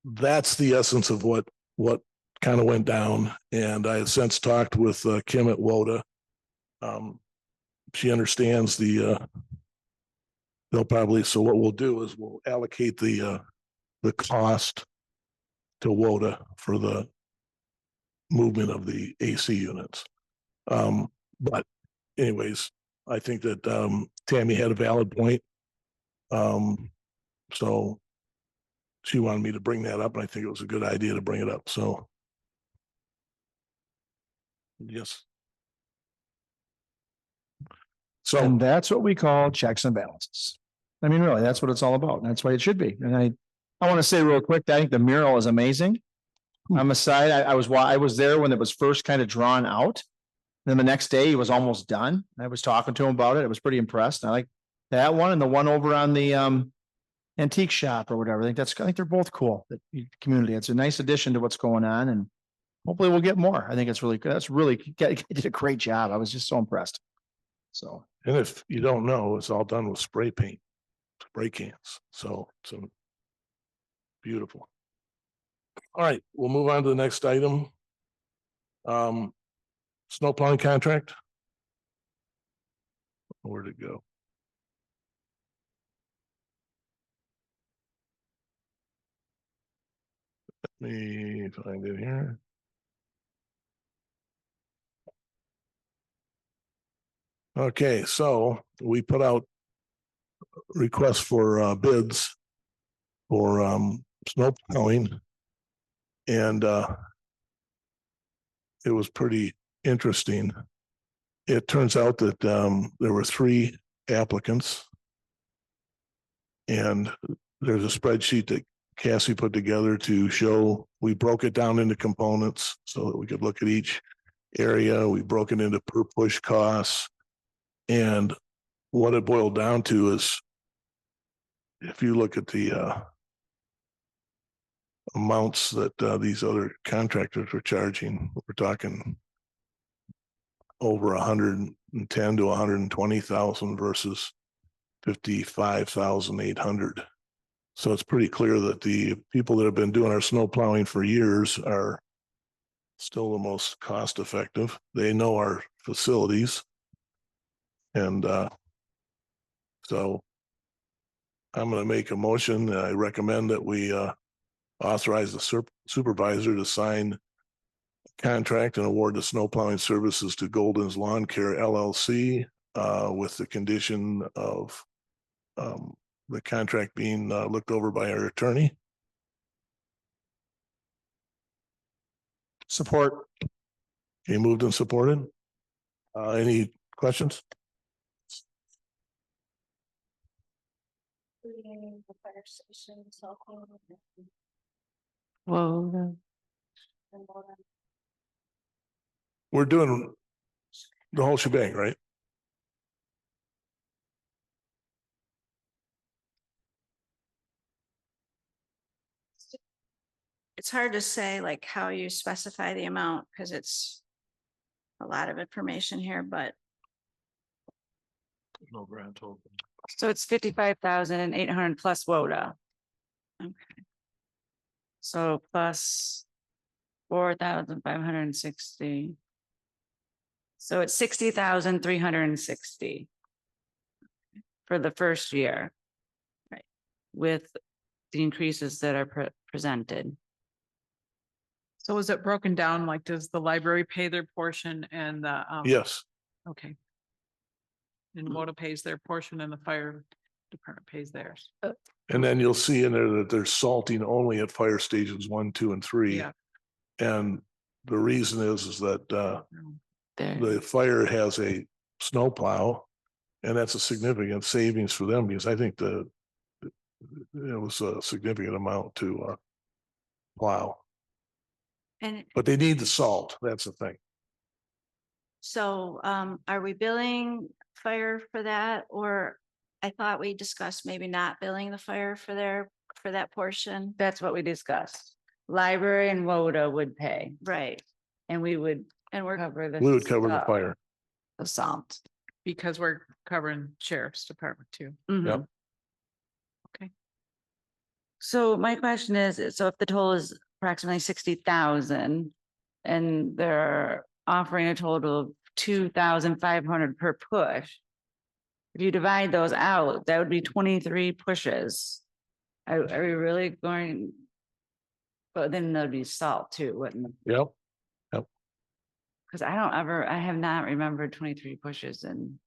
that's the essence of what kind of went down. And I have since talked with Kim at WODA. She understands so what we'll do is we'll allocate the cost to WODA for the movement of the AC units. But anyways, I think that Tammy had a valid point. So she wanted me to bring that up, and I think it was a good idea to bring it up. So yes. So And that's what we call checks and balances. I mean, really, that's what it's all about. That's why it should be. And I want to say real quick, I think the mural is amazing. On the side, I was there when it was first kind of drawn out. Then the next day it was almost done. I was talking to him about it. I was pretty impressed. I like that one and the one over on the antique shop or whatever. I think they're both cool. The community. It's a nice addition to what's going on, and hopefully we'll get more. I think it's really good. Did a great job. I was just so impressed. So, and if you don't know, it's all done with spray cans. So beautiful. All right, we'll move on to the next item. Snow plowing contract. Where'd it go? Let me find it here. Okay, so we put out requests for bids for snow plowing. And it was pretty interesting. It turns out that there were 3 applicants. And there's a spreadsheet that Cassie put together to show, we broke it down into components so that we could look at each area. We broke it into per push costs. And what it boiled down to is, if you look at the amounts that these other contractors are charging, we're talking over 110 to 120,000 versus 55,800. So it's pretty clear that the people that have been doing our snow plowing for years are still the most cost effective. They know our facilities. And so I'm going to make a motion. I recommend that we authorize the supervisor to sign a contract and award the snow plowing services to Golden's Lawn Care LLC with the condition of the contract being looked over by our attorney. Support. Okay, moved and supported. Any questions? Whoa. We're doing the whole shebang, right? It's hard to say like how you specify the amount because it's a lot of information here, but No grand total. So it's 55,800 plus WODA. Okay. So plus 4,560. So it's 60,360 for the first year. Right. With the increases that are presented. So is it broken down? Like, does the library pay their portion and the? Yes. Okay. And WODA pays their portion and the fire department pays theirs. And then you'll see in there that there's salting only at fire stations 1, 2, and 3. Yeah. And the reason is that There. the fire has a snow plow, and that's a significant savings for them because I think it was a significant amount to plow. And But they need the salt. That's the thing. so are we billing fire for that? Or I thought we discussed maybe not billing the fire for that portion. That's what we discussed. Library and WODA would pay, Right. and we would And we're cover the. We would cover the salt, fire. The salt. Because we're covering sheriff's department too. Mhm. Yep. Okay. So my question is, so if the total is approximately 60,000 and they're offering a total of 2,500 per push. If you divide those out, that would be 23 pushes. Are we really going? But then there'd be salt too, wouldn't it? Yep. Because I have not remembered 23 pushes in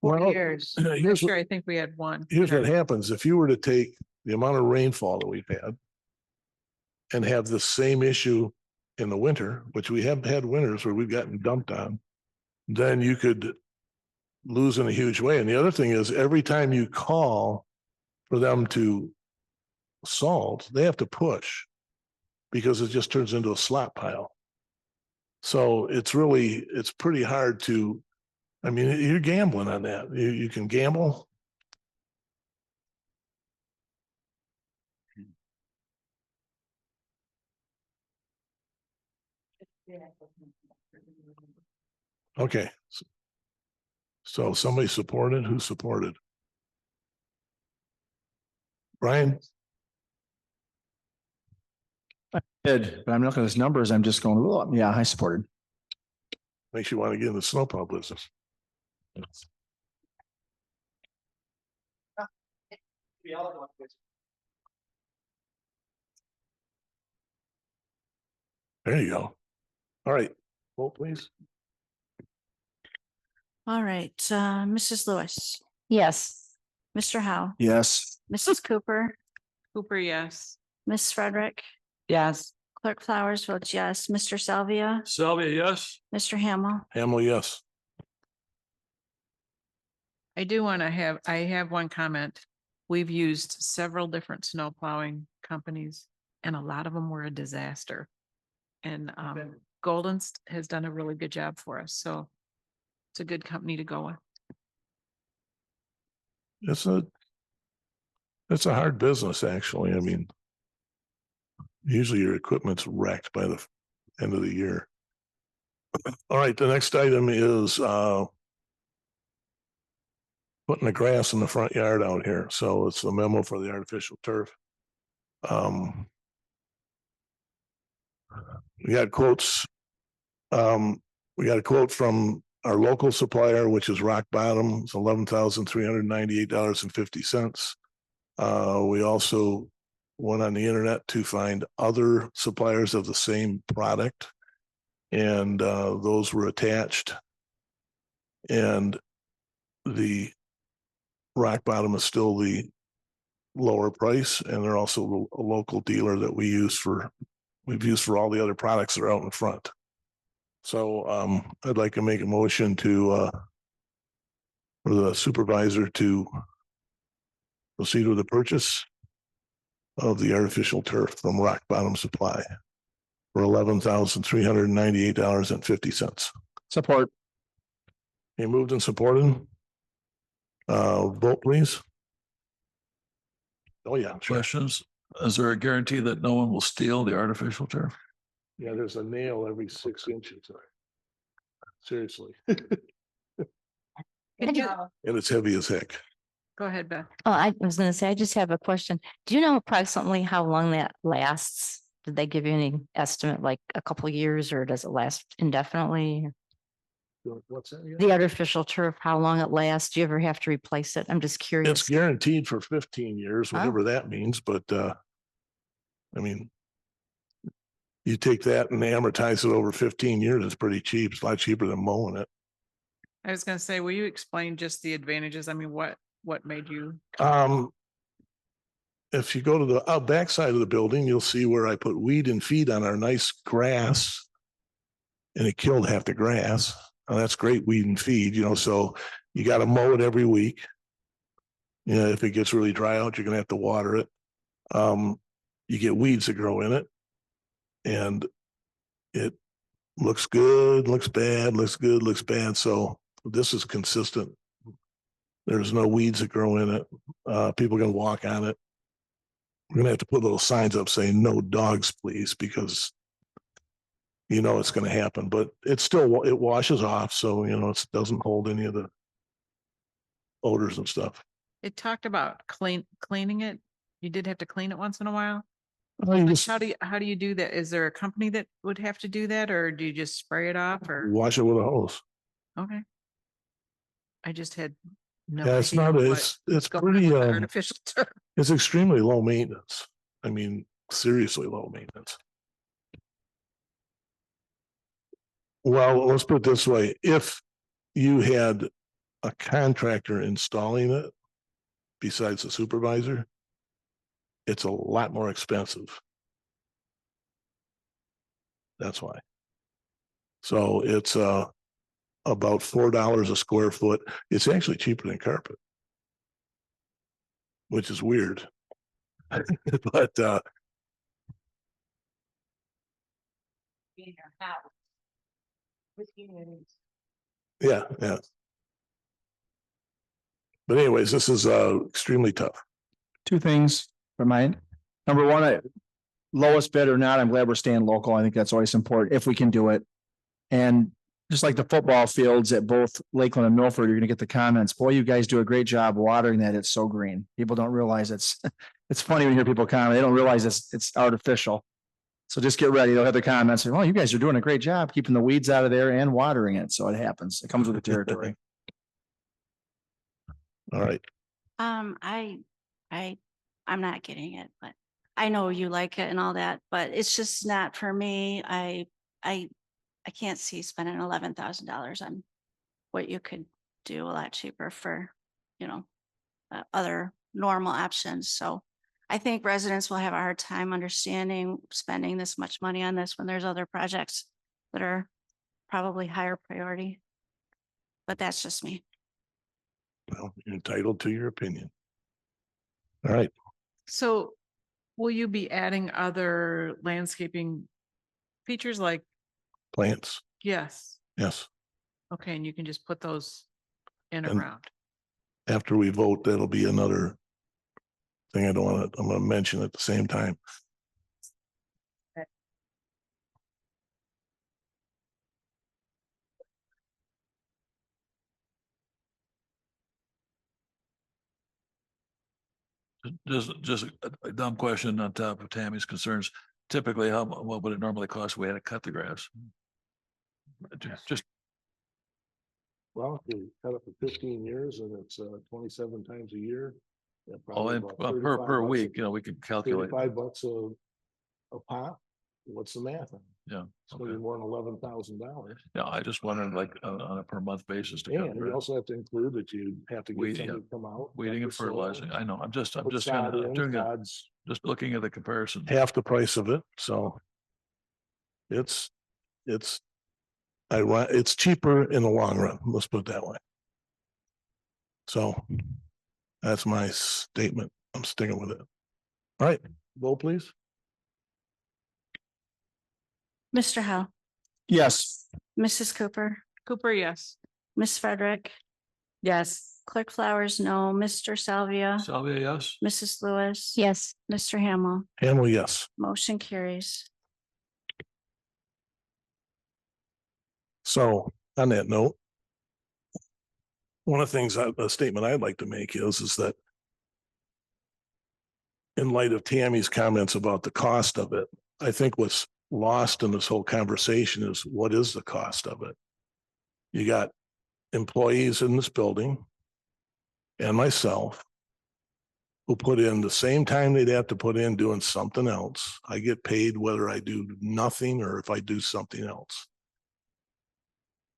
Well, 4 years. here's Sure, I think we had one. here's what happens. If you were to take the amount of rainfall that we've had and have the same issue in the winter, which we have had winters where we've gotten dumped on, then you could lose in a huge way. And the other thing is every time you call for them to salt, they have to push because it just turns into a slop pile. So it's pretty hard to, I mean, you're gambling on that. You can gamble. Okay. So somebody supported, who supported? Brian? Did, but I'm looking at his numbers. I'm just going, oh, yeah, I supported. Makes you want to get in the snowplow business. There you go. All right, vote please. All right, Mrs. Lewis, Yes. Mr. Howe, Yes. Mrs. Cooper, Cooper, yes. Miss Frederick, Yes. Clerk Flowers votes yes, Mr. Salvia, Salvia, yes. Mr. Hamel. Hamel, yes. I do want to I have one comment. We've used several different snow plowing companies and a lot of them were a disaster. And Golden's has done a really good job for us. So it's a good company to go with. It's a hard business, actually. I mean, usually your equipment's wrecked by the end of the year. All right, the next item is putting the grass in the front yard out here. So it's the memo for the artificial turf. We got quotes. We got a quote from our local supplier, which is Rock Bottom. It's $11,398.50. We also went on the internet to find other suppliers of the same product, and those were attached. And the Rock Bottom is still the lower price, and they're also a local dealer that we've used for all the other products that are out in front. So I'd like to make a motion to for the supervisor to proceed with the purchase of the artificial turf from Rock Bottom Supply for $11,398.50. Support. He moved and supported. Vote please. Oh yeah, sure. Questions? Is there a guarantee that no one will steal the artificial turf? Yeah, there's a nail every 6 inches. Seriously. Could you- And it's heavy as heck. Go ahead, Beth. Oh, I was gonna say, I just have a question. Do you know approximately how long that lasts? Did they give you any estimate, like a couple of years, or does it last indefinitely? What's that? again? The artificial turf, how long it lasts? Do you ever have to replace it? I'm just It's curious. guaranteed for 15 years, whatever that means, but I mean, you take that and amortize it over 15 years, it's pretty cheap. It's a lot cheaper than mowing it. I was gonna say, will you explain just the advantages? I mean, what made you? If you go to the back side of the building, you'll see where I put weed and feed on our nice grass, and it killed half the grass. Now, that's great weed and feed, so you got to mow it every week. If it gets really dry out, you're gonna have to water it. You get weeds that grow in it, and it looks good, looks bad, looks good, looks bad. So this is consistent. There's no weeds that grow in it. People can walk on it. We're gonna have to put little signs up saying "No dogs, please," because it's going to happen. But it washes off, so it doesn't hold any of the odors and stuff. It talked about cleaning it. You did have to clean it once in a while. Well, you just How do you do that? Is there a company that would have to do that, or do you just spray it off? Or wash it with a hose. okay, I just had no. Yeah, it's idea not. what It's going on pretty. with the artificial turf. It's extremely low maintenance. I mean, seriously low maintenance. Well, let's put it this way. If you had a contractor installing it besides the supervisor, it's a lot more expensive. That's why. So it's about $4 a square foot. It's actually cheaper than carpet, which is weird. But In your house. With humans. yeah. But anyways, this is extremely tough. Two things for mine. Number one, lowest bid or not, I'm glad we're staying local. I think that's always important if we can do it. And just like the football fields at both Lakeland and Milford, you're going to get the comments. Boy, you guys do a great job watering that. It's so green. People don't realize it's funny when you hear people comment. They don't realize it's artificial. So just get ready. They'll have the comments. Oh, you guys are doing a great job keeping the weeds out of there and watering it. So it happens. It comes with the territory. All right, I'm not getting it, but I know you like it and all that, but it's just not for me. I can't see spending $11,000 on what you could do a lot cheaper for, you know, other normal options. So I think residents will have a hard time understanding spending this much money on this when there's other projects that are probably higher priority. But that's just me. well, you're entitled to your opinion. All right, So will you be adding other landscaping features like, plants, yes, yes. okay, and you can just put those in And- around. After we vote, that'll be another thing I'm gonna mention at the same time. Just a dumb question on top of Tammy's concerns. Typically, what would it normally cost if we had to cut the grass? Just, Well, if you cut it for 15 years and it's 27 times a year. yeah, oh, probably and about well, 35 per bucks week, you know, we could calculate. 35 bucks a pop. What's the math on it? Yeah. It's gonna be Okay. more than $11,000. Yeah, I just wondered like on a per month basis to cut And the you grass. also have to include that you have to get Weed, somebody to come out. Weeding cut and the soil, fertilizing. I know. I'm just put kind sod of in, doing it, sod's just looking at the comparison. half the price of it, so. It's it's cheaper in the long run, let's put it that way. So that's my statement. I'm sticking with it. All right, vote please. Mr. Howe, Yes. Mrs. Cooper, Cooper, yes. Miss Frederick, Yes. Clerk Flowers, no, Mr. Salvia, Salvia, yes? Mrs. Lewis. Yes. Mr. Hamel, Hamel, yes. motion carries. So on that note, one of the things, a statement I'd like to make is that in light of Tammy's comments about the cost of it, I think what's lost in this whole conversation is what is the cost of it? You got employees in this building and myself who put in the same time they'd have to put in doing something else. I get paid whether I do nothing or if I do something else.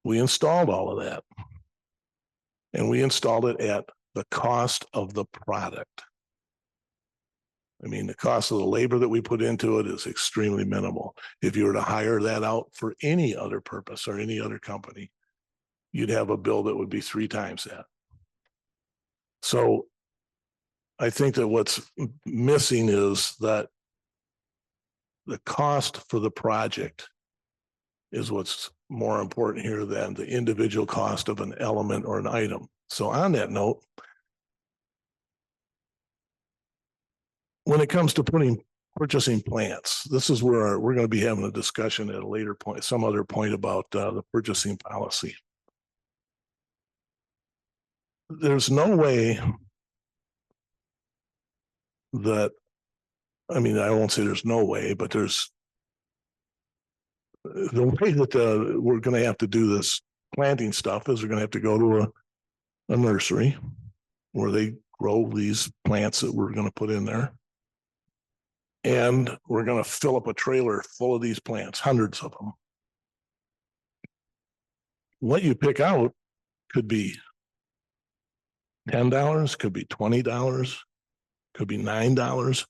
We installed all of that. And we installed it at the cost of the product. I mean, the cost of the labor that we put into it is extremely minimal. If you were to hire that out for any other purpose or any other company, you'd have a bill that would be 3 times that. So I think that what's missing is that the cost for the project is what's more important here than the individual cost of an element or an item. So on that note, when it comes to purchasing plants, this is where we're going to be having a discussion at a later point, some other point about the purchasing policy. There's no way that, I mean, I won't say there's no way, but there's the way that we're going to have to do this planting stuff is we're going to have to go to a nursery where they grow these plants that we're going to put in there. And we're going to fill up a trailer full of these plants, hundreds of them. What you pick out could be $10, could be $20, could be $9.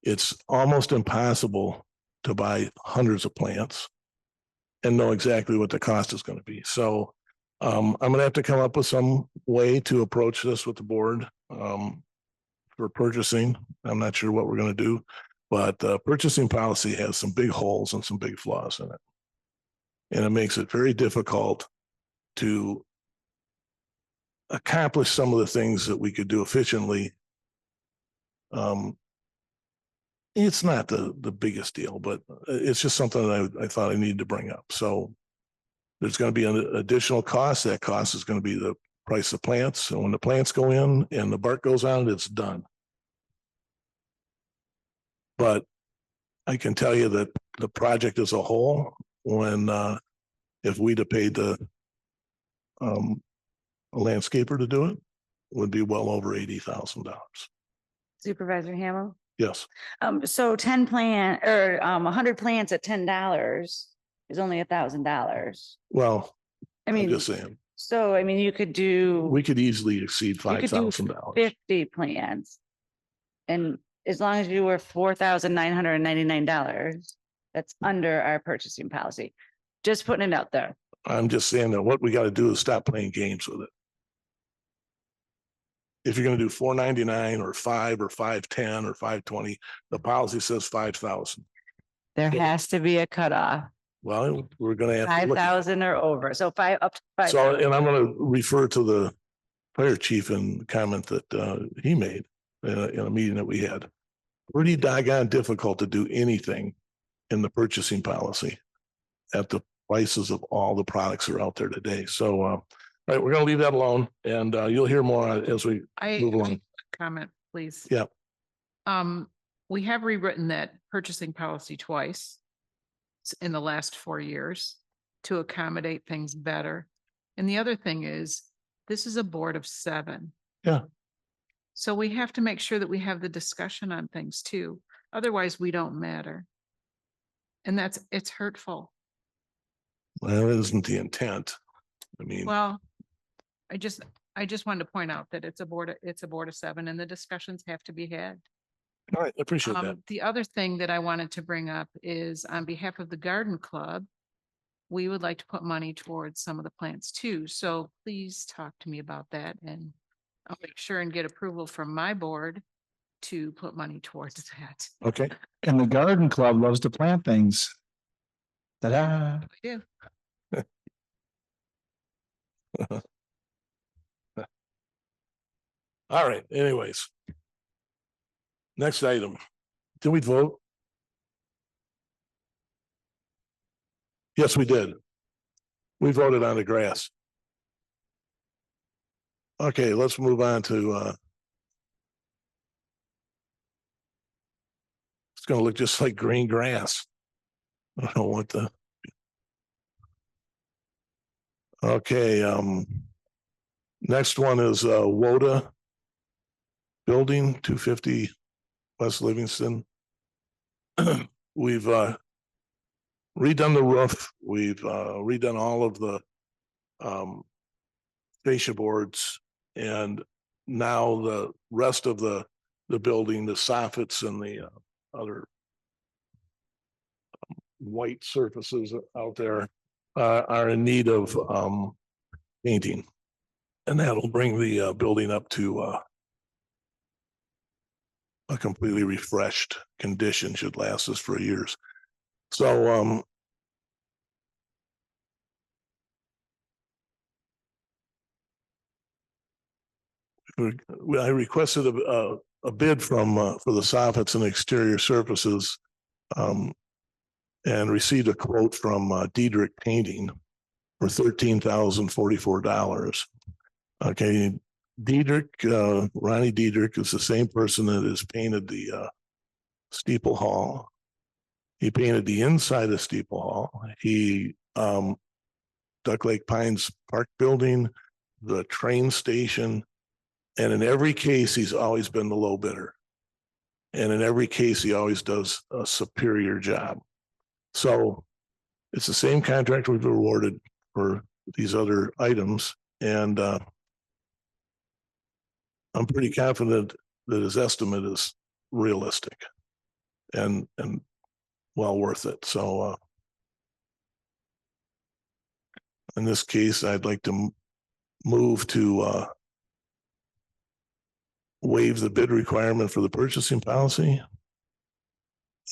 It's almost impossible to buy hundreds of plants and know exactly what the cost is going to be. So I'm going to have to come up with some way to approach this with the board for purchasing. I'm not sure what we're going to do, but purchasing policy has some big holes and some big flaws in it. And it makes it very difficult to accomplish some of the things that we could do efficiently. It's not the biggest deal, but it's just something that I thought I needed to bring up. So there's going to be an additional cost. That cost is going to be the price of plants. And when the plants go in and the bark goes on, it's done. But I can tell you that the project as a whole, when if we'd have paid a landscaper to do it, would be well over $80,000. Supervisor Hamel. Yes, So 10 plan or 100 plants at $10 is only $1,000. well, I I'm mean, just saying, so I mean, you could do. we could easily exceed You could do $5,000. 50 plans. And as long as you were $4,999, that's under our purchasing policy. Just putting it out there. I'm just saying that what we got to do is stop playing games with it. If you're going to do $499 or 5 or 510 or 520, the policy says 5,000. There Yeah. has to be a cutoff, Well, we're going to have to look at 5,000 or over. So up to it. 5. So, and I'm going to refer to the fire chief and comment that he made in a meeting that we had. Pretty doggone difficult to do anything in the purchasing policy at the prices of all the products that are out there today. So, all right, we're going to leave that alone, and you'll hear more as we move along. Comment, please. Yeah. We have rewritten that purchasing policy twice in the last 4 years to accommodate things better. And the other thing is, this is a board of 7. Yeah. So we have to make sure that we have the discussion on things too. Otherwise, we don't matter. And it's hurtful. Well, that isn't the intent. I mean, Well, I just wanted to point out that it's a board of 7 and the discussions have to be had. all right, I appreciate that. The other thing that I wanted to bring up is on behalf of the garden club, we would like to put money towards some of the plants too. So please talk to me about that and I'll make sure and get approval from my board to put money towards that. Okay. And the garden club loves to plant things. Ta-da. I do. All right, anyways. Next item. Did we vote? Yes, we did. We voted on the grass. Okay, let's move on to it's gonna look just like green grass. I don't know what the. Okay, next one is WODA building, 250 West Livingston. We've redone the roof. We've redone all of the fascia boards, and now the rest of the building, the soffits and the other white surfaces out there are in need of painting, and that'll bring the building up to a completely refreshed condition. Should last us for years. So I requested a bid from for the soffits and exterior surfaces, and received a quote from Diedrich Painting for $13,044. Okay, Diedrich, Ronnie Diedrich is the same person that has painted the Steeple Hall. He painted the inside of Steeple Hall. He Duck Lake Pines Park Building, the train station, and in every case, he's always been the low bidder. And in every case, he always does a superior job. So it's the same contract we've awarded for these other items. And I'm pretty confident that his estimate is realistic and well worth it. So in this case, I'd like to move to waive the bid requirement for the purchasing policy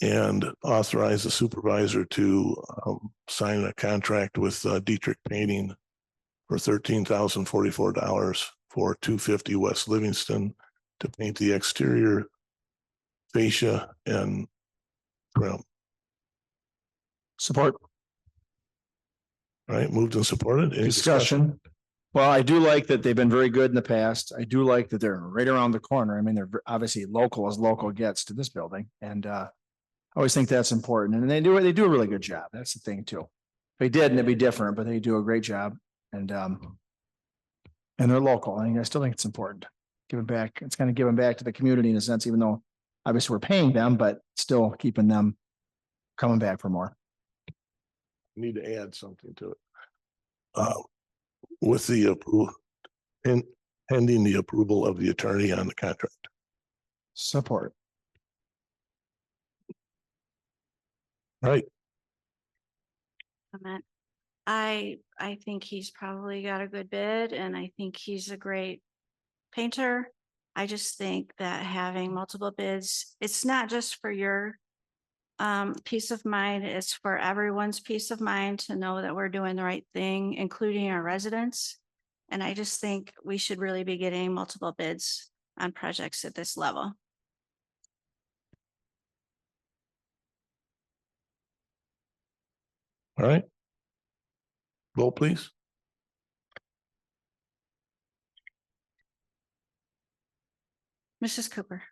and authorize the supervisor to sign a contract with Diedrich Painting for $13,044 for 250 West Livingston to paint the exterior fascia and trim. Support. All right, moved and supported. Any Discussion. Well, I do like that they've been very good in the past. I do like that they're right around the corner. I mean, they're obviously local as local gets to this building. And I always think that's important. And they do a really good job. That's the thing too. If they didn't, it'd be different, but they do a great job. And And they're local. I still think it's important. Giving back, it's kind of giving back to the community in a sense, even though obviously we're paying them, but still keeping them coming back for more. Need to add something to it. With the approval, pending the approval of the attorney on the contract. Support. Right. comment. I think he's probably got a good bid and I think he's a great painter. I just think that having multiple bids, it's not just for your peace of mind, it's for everyone's peace of mind to know that we're doing the right thing, including our residents. And I just think we should really be getting multiple bids on projects at this level. All right. Vote please. Mrs. Cooper.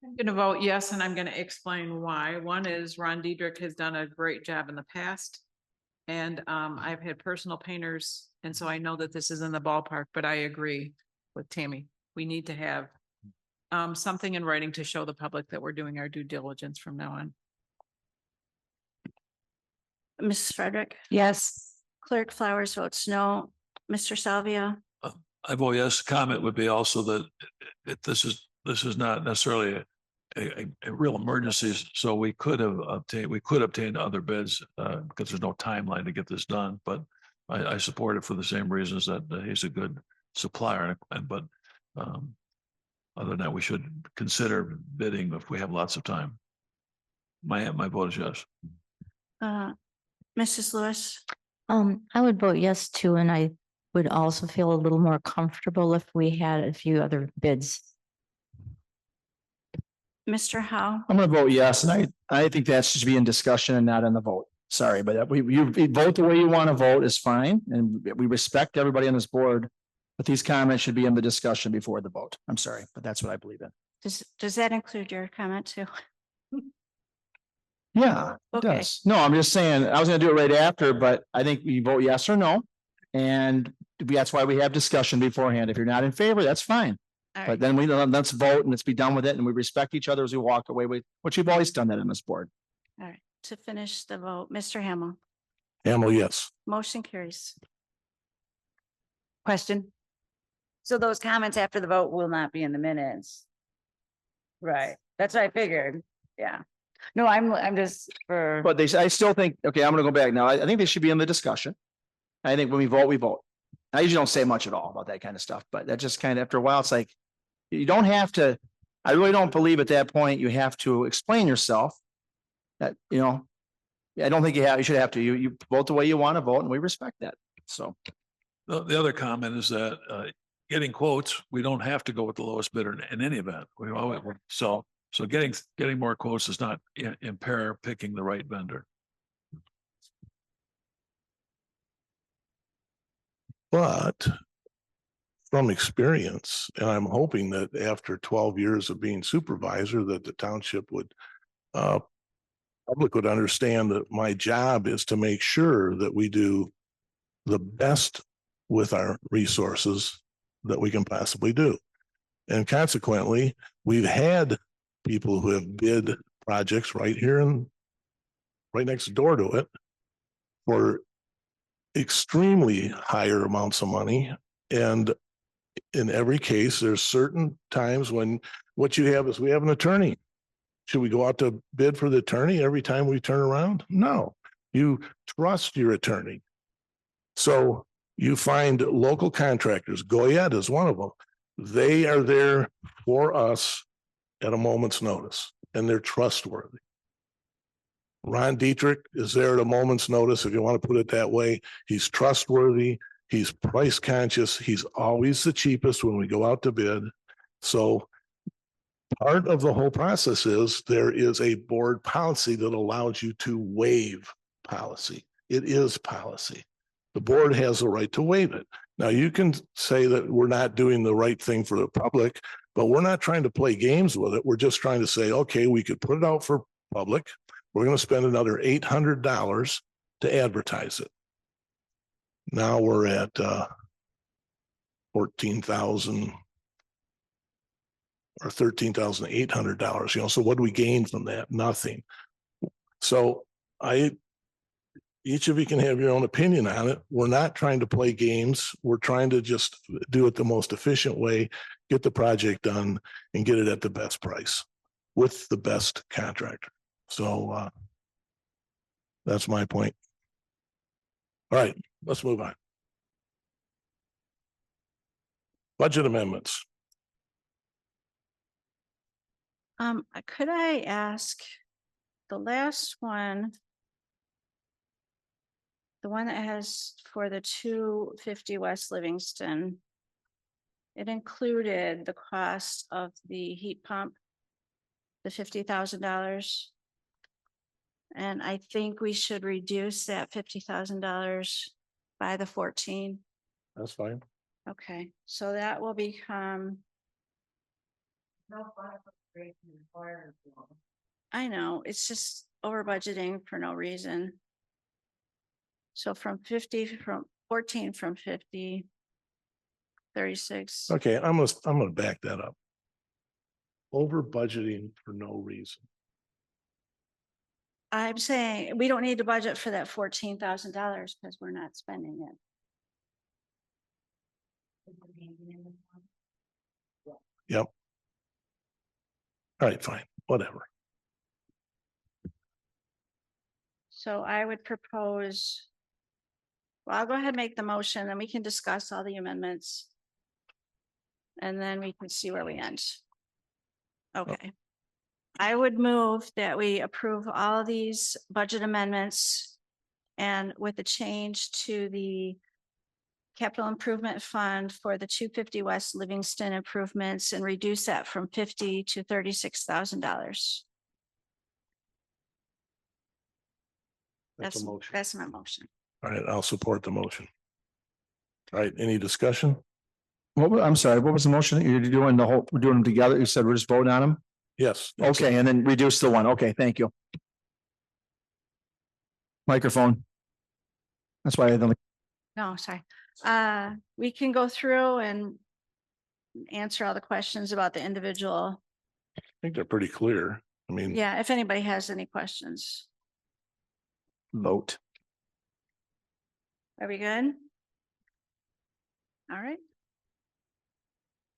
I'm going to vote yes, and I'm going to explain why. One is Ron Diedrich has done a great job in the past. And I've had personal painters, and so I know that this is in the ballpark, but I agree with Tammy. We need to have something in writing to show the public that we're doing our due diligence from now on. Mrs. Frederick. Yes. Clerk Flowers votes no. Mr. Salvia. I vote yes. Comment would be also that this is not necessarily a real emergency. So we could obtain other bids because there's no timeline to get this done. But I support it for the same reasons that he's a good supplier. But other than that, we should consider bidding if we have lots of time. My vote is yes. Mrs. Lewis. I would vote yes too, and I would also feel a little more comfortable if we had a few other bids. Mr. Howe. I'm going to vote yes, and I think that should be in discussion and not in the vote. Sorry, but you vote the way you want to vote is fine, and we respect everybody on this board. But these comments should be in the discussion before the vote. I'm sorry, but that's what I believe in. Does that include your comment too? Yeah, it Okay. does. No, I'm just saying, I was going to do it right after, but I think we vote yes or no. And that's why we have discussion beforehand. If you're not in favor, that's fine. All But right. then let's vote and let's be done with it. And we respect each other as we walk away with, which we've always done that in this board. All right. To finish the vote, Mr. Hamel. Hamel, yes. Motion carries. Question. So those comments after the vote will not be in the minutes. Right. That's what I figured. Yeah. No, I'm just for. But I still think, okay, I'm going to go back now. I think they should be in the discussion. I think when we vote, we vote. I usually don't say much at all about that kind of stuff, but that just kind of after a while, it's like, you don't have to, I really don't believe at that point you have to explain yourself. That, I don't think you should have to. You vote the way you want to vote and we respect that. So. The other comment is that getting quotes, we don't have to go with the lowest bidder in any event. We always, so getting more quotes does not impair picking the right vendor. But from experience, and I'm hoping that after 12 years of being supervisor, that the township would, public would understand that my job is to make sure that we do the best with our resources that we can possibly do. And consequently, we've had people who have bid projects right here and right next door to it for extremely higher amounts of money. And in every case, there's certain times when what you have is we have an attorney. Should we go out to bid for the attorney every time we turn around? No, you trust your attorney. So you find local contractors. Goyette is one of them. They are there for us at a moment's notice, and they're trustworthy. Ron Diedrich is there at a moment's notice, if you want to put it that way. He's trustworthy. He's price conscious. He's always the cheapest when we go out to bid. So part of the whole process is there is a board policy that allows you to waive policy. It is policy. The board has the right to waive it. Now, you can say that we're not doing the right thing for the public, but we're not trying to play games with it. We're just trying to say, okay, we could put it out for public. We're going to spend another $800 to advertise it. Now we're at 14,000 or $13,800, so what do we gain from that? Nothing. So each of you can have your own opinion on it. We're not trying to play games. We're trying to just do it the most efficient way, get the project done and get it at the best price with the best contractor. So that's my point. All right, let's move on. Budget amendments. Could I ask, the last one, the one that has for the 250 West Livingston, it included the cost of the heat pump, the $50,000. And I think we should reduce that $50,000 by the 14. That's fine. Okay, so that will become, I know, it's just over budgeting for no reason. So from 14 from 50, 36. Okay, I'm gonna back that up. Over budgeting for no reason. I'm saying we don't need to budget for that $14,000 because we're not spending it. Yep. All right, fine, whatever. So I would propose. Well, I'll go ahead and make the motion and we can discuss all the amendments. And then we can see where we end. Okay. I would move that we approve all these budget amendments and with the change to the capital improvement fund for the 250 West Livingston improvements and reduce that from $50,000 to $36,000. That's a motion. That's my motion. All right, I'll support the motion. All right, any discussion? I'm sorry, what was the motion? You're doing we're doing them together. You said we're just voting on them? Yes. Okay, and then reduce the one. Okay, thank you. Microphone. That's why I don't. No, sorry. We can go through and answer all the questions about the individual. I think they're pretty clear. I mean. Yeah, if anybody has any questions. Vote. Are we good? All right.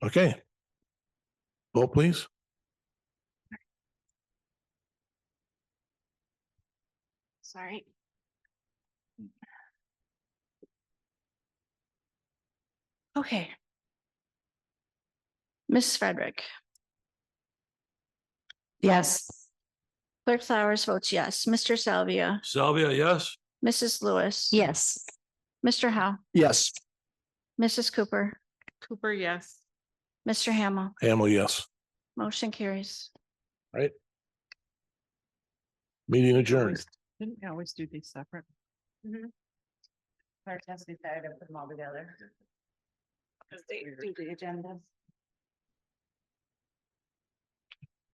Okay. Vote please. Sorry. Okay. Mrs. Frederick. Yes. Clerk Flowers votes yes. Mr. Salvia, Salvia, yes. Mrs. Lewis. Yes. Mr. Howe, Yes. Mrs. Cooper, Cooper, yes. Mr. Hamel, Hamel, yes. motion carries. Right. Meeting adjourned. Always- Didn't we always do these separate? Clerk has decided to put them all together. Because they do the agendas.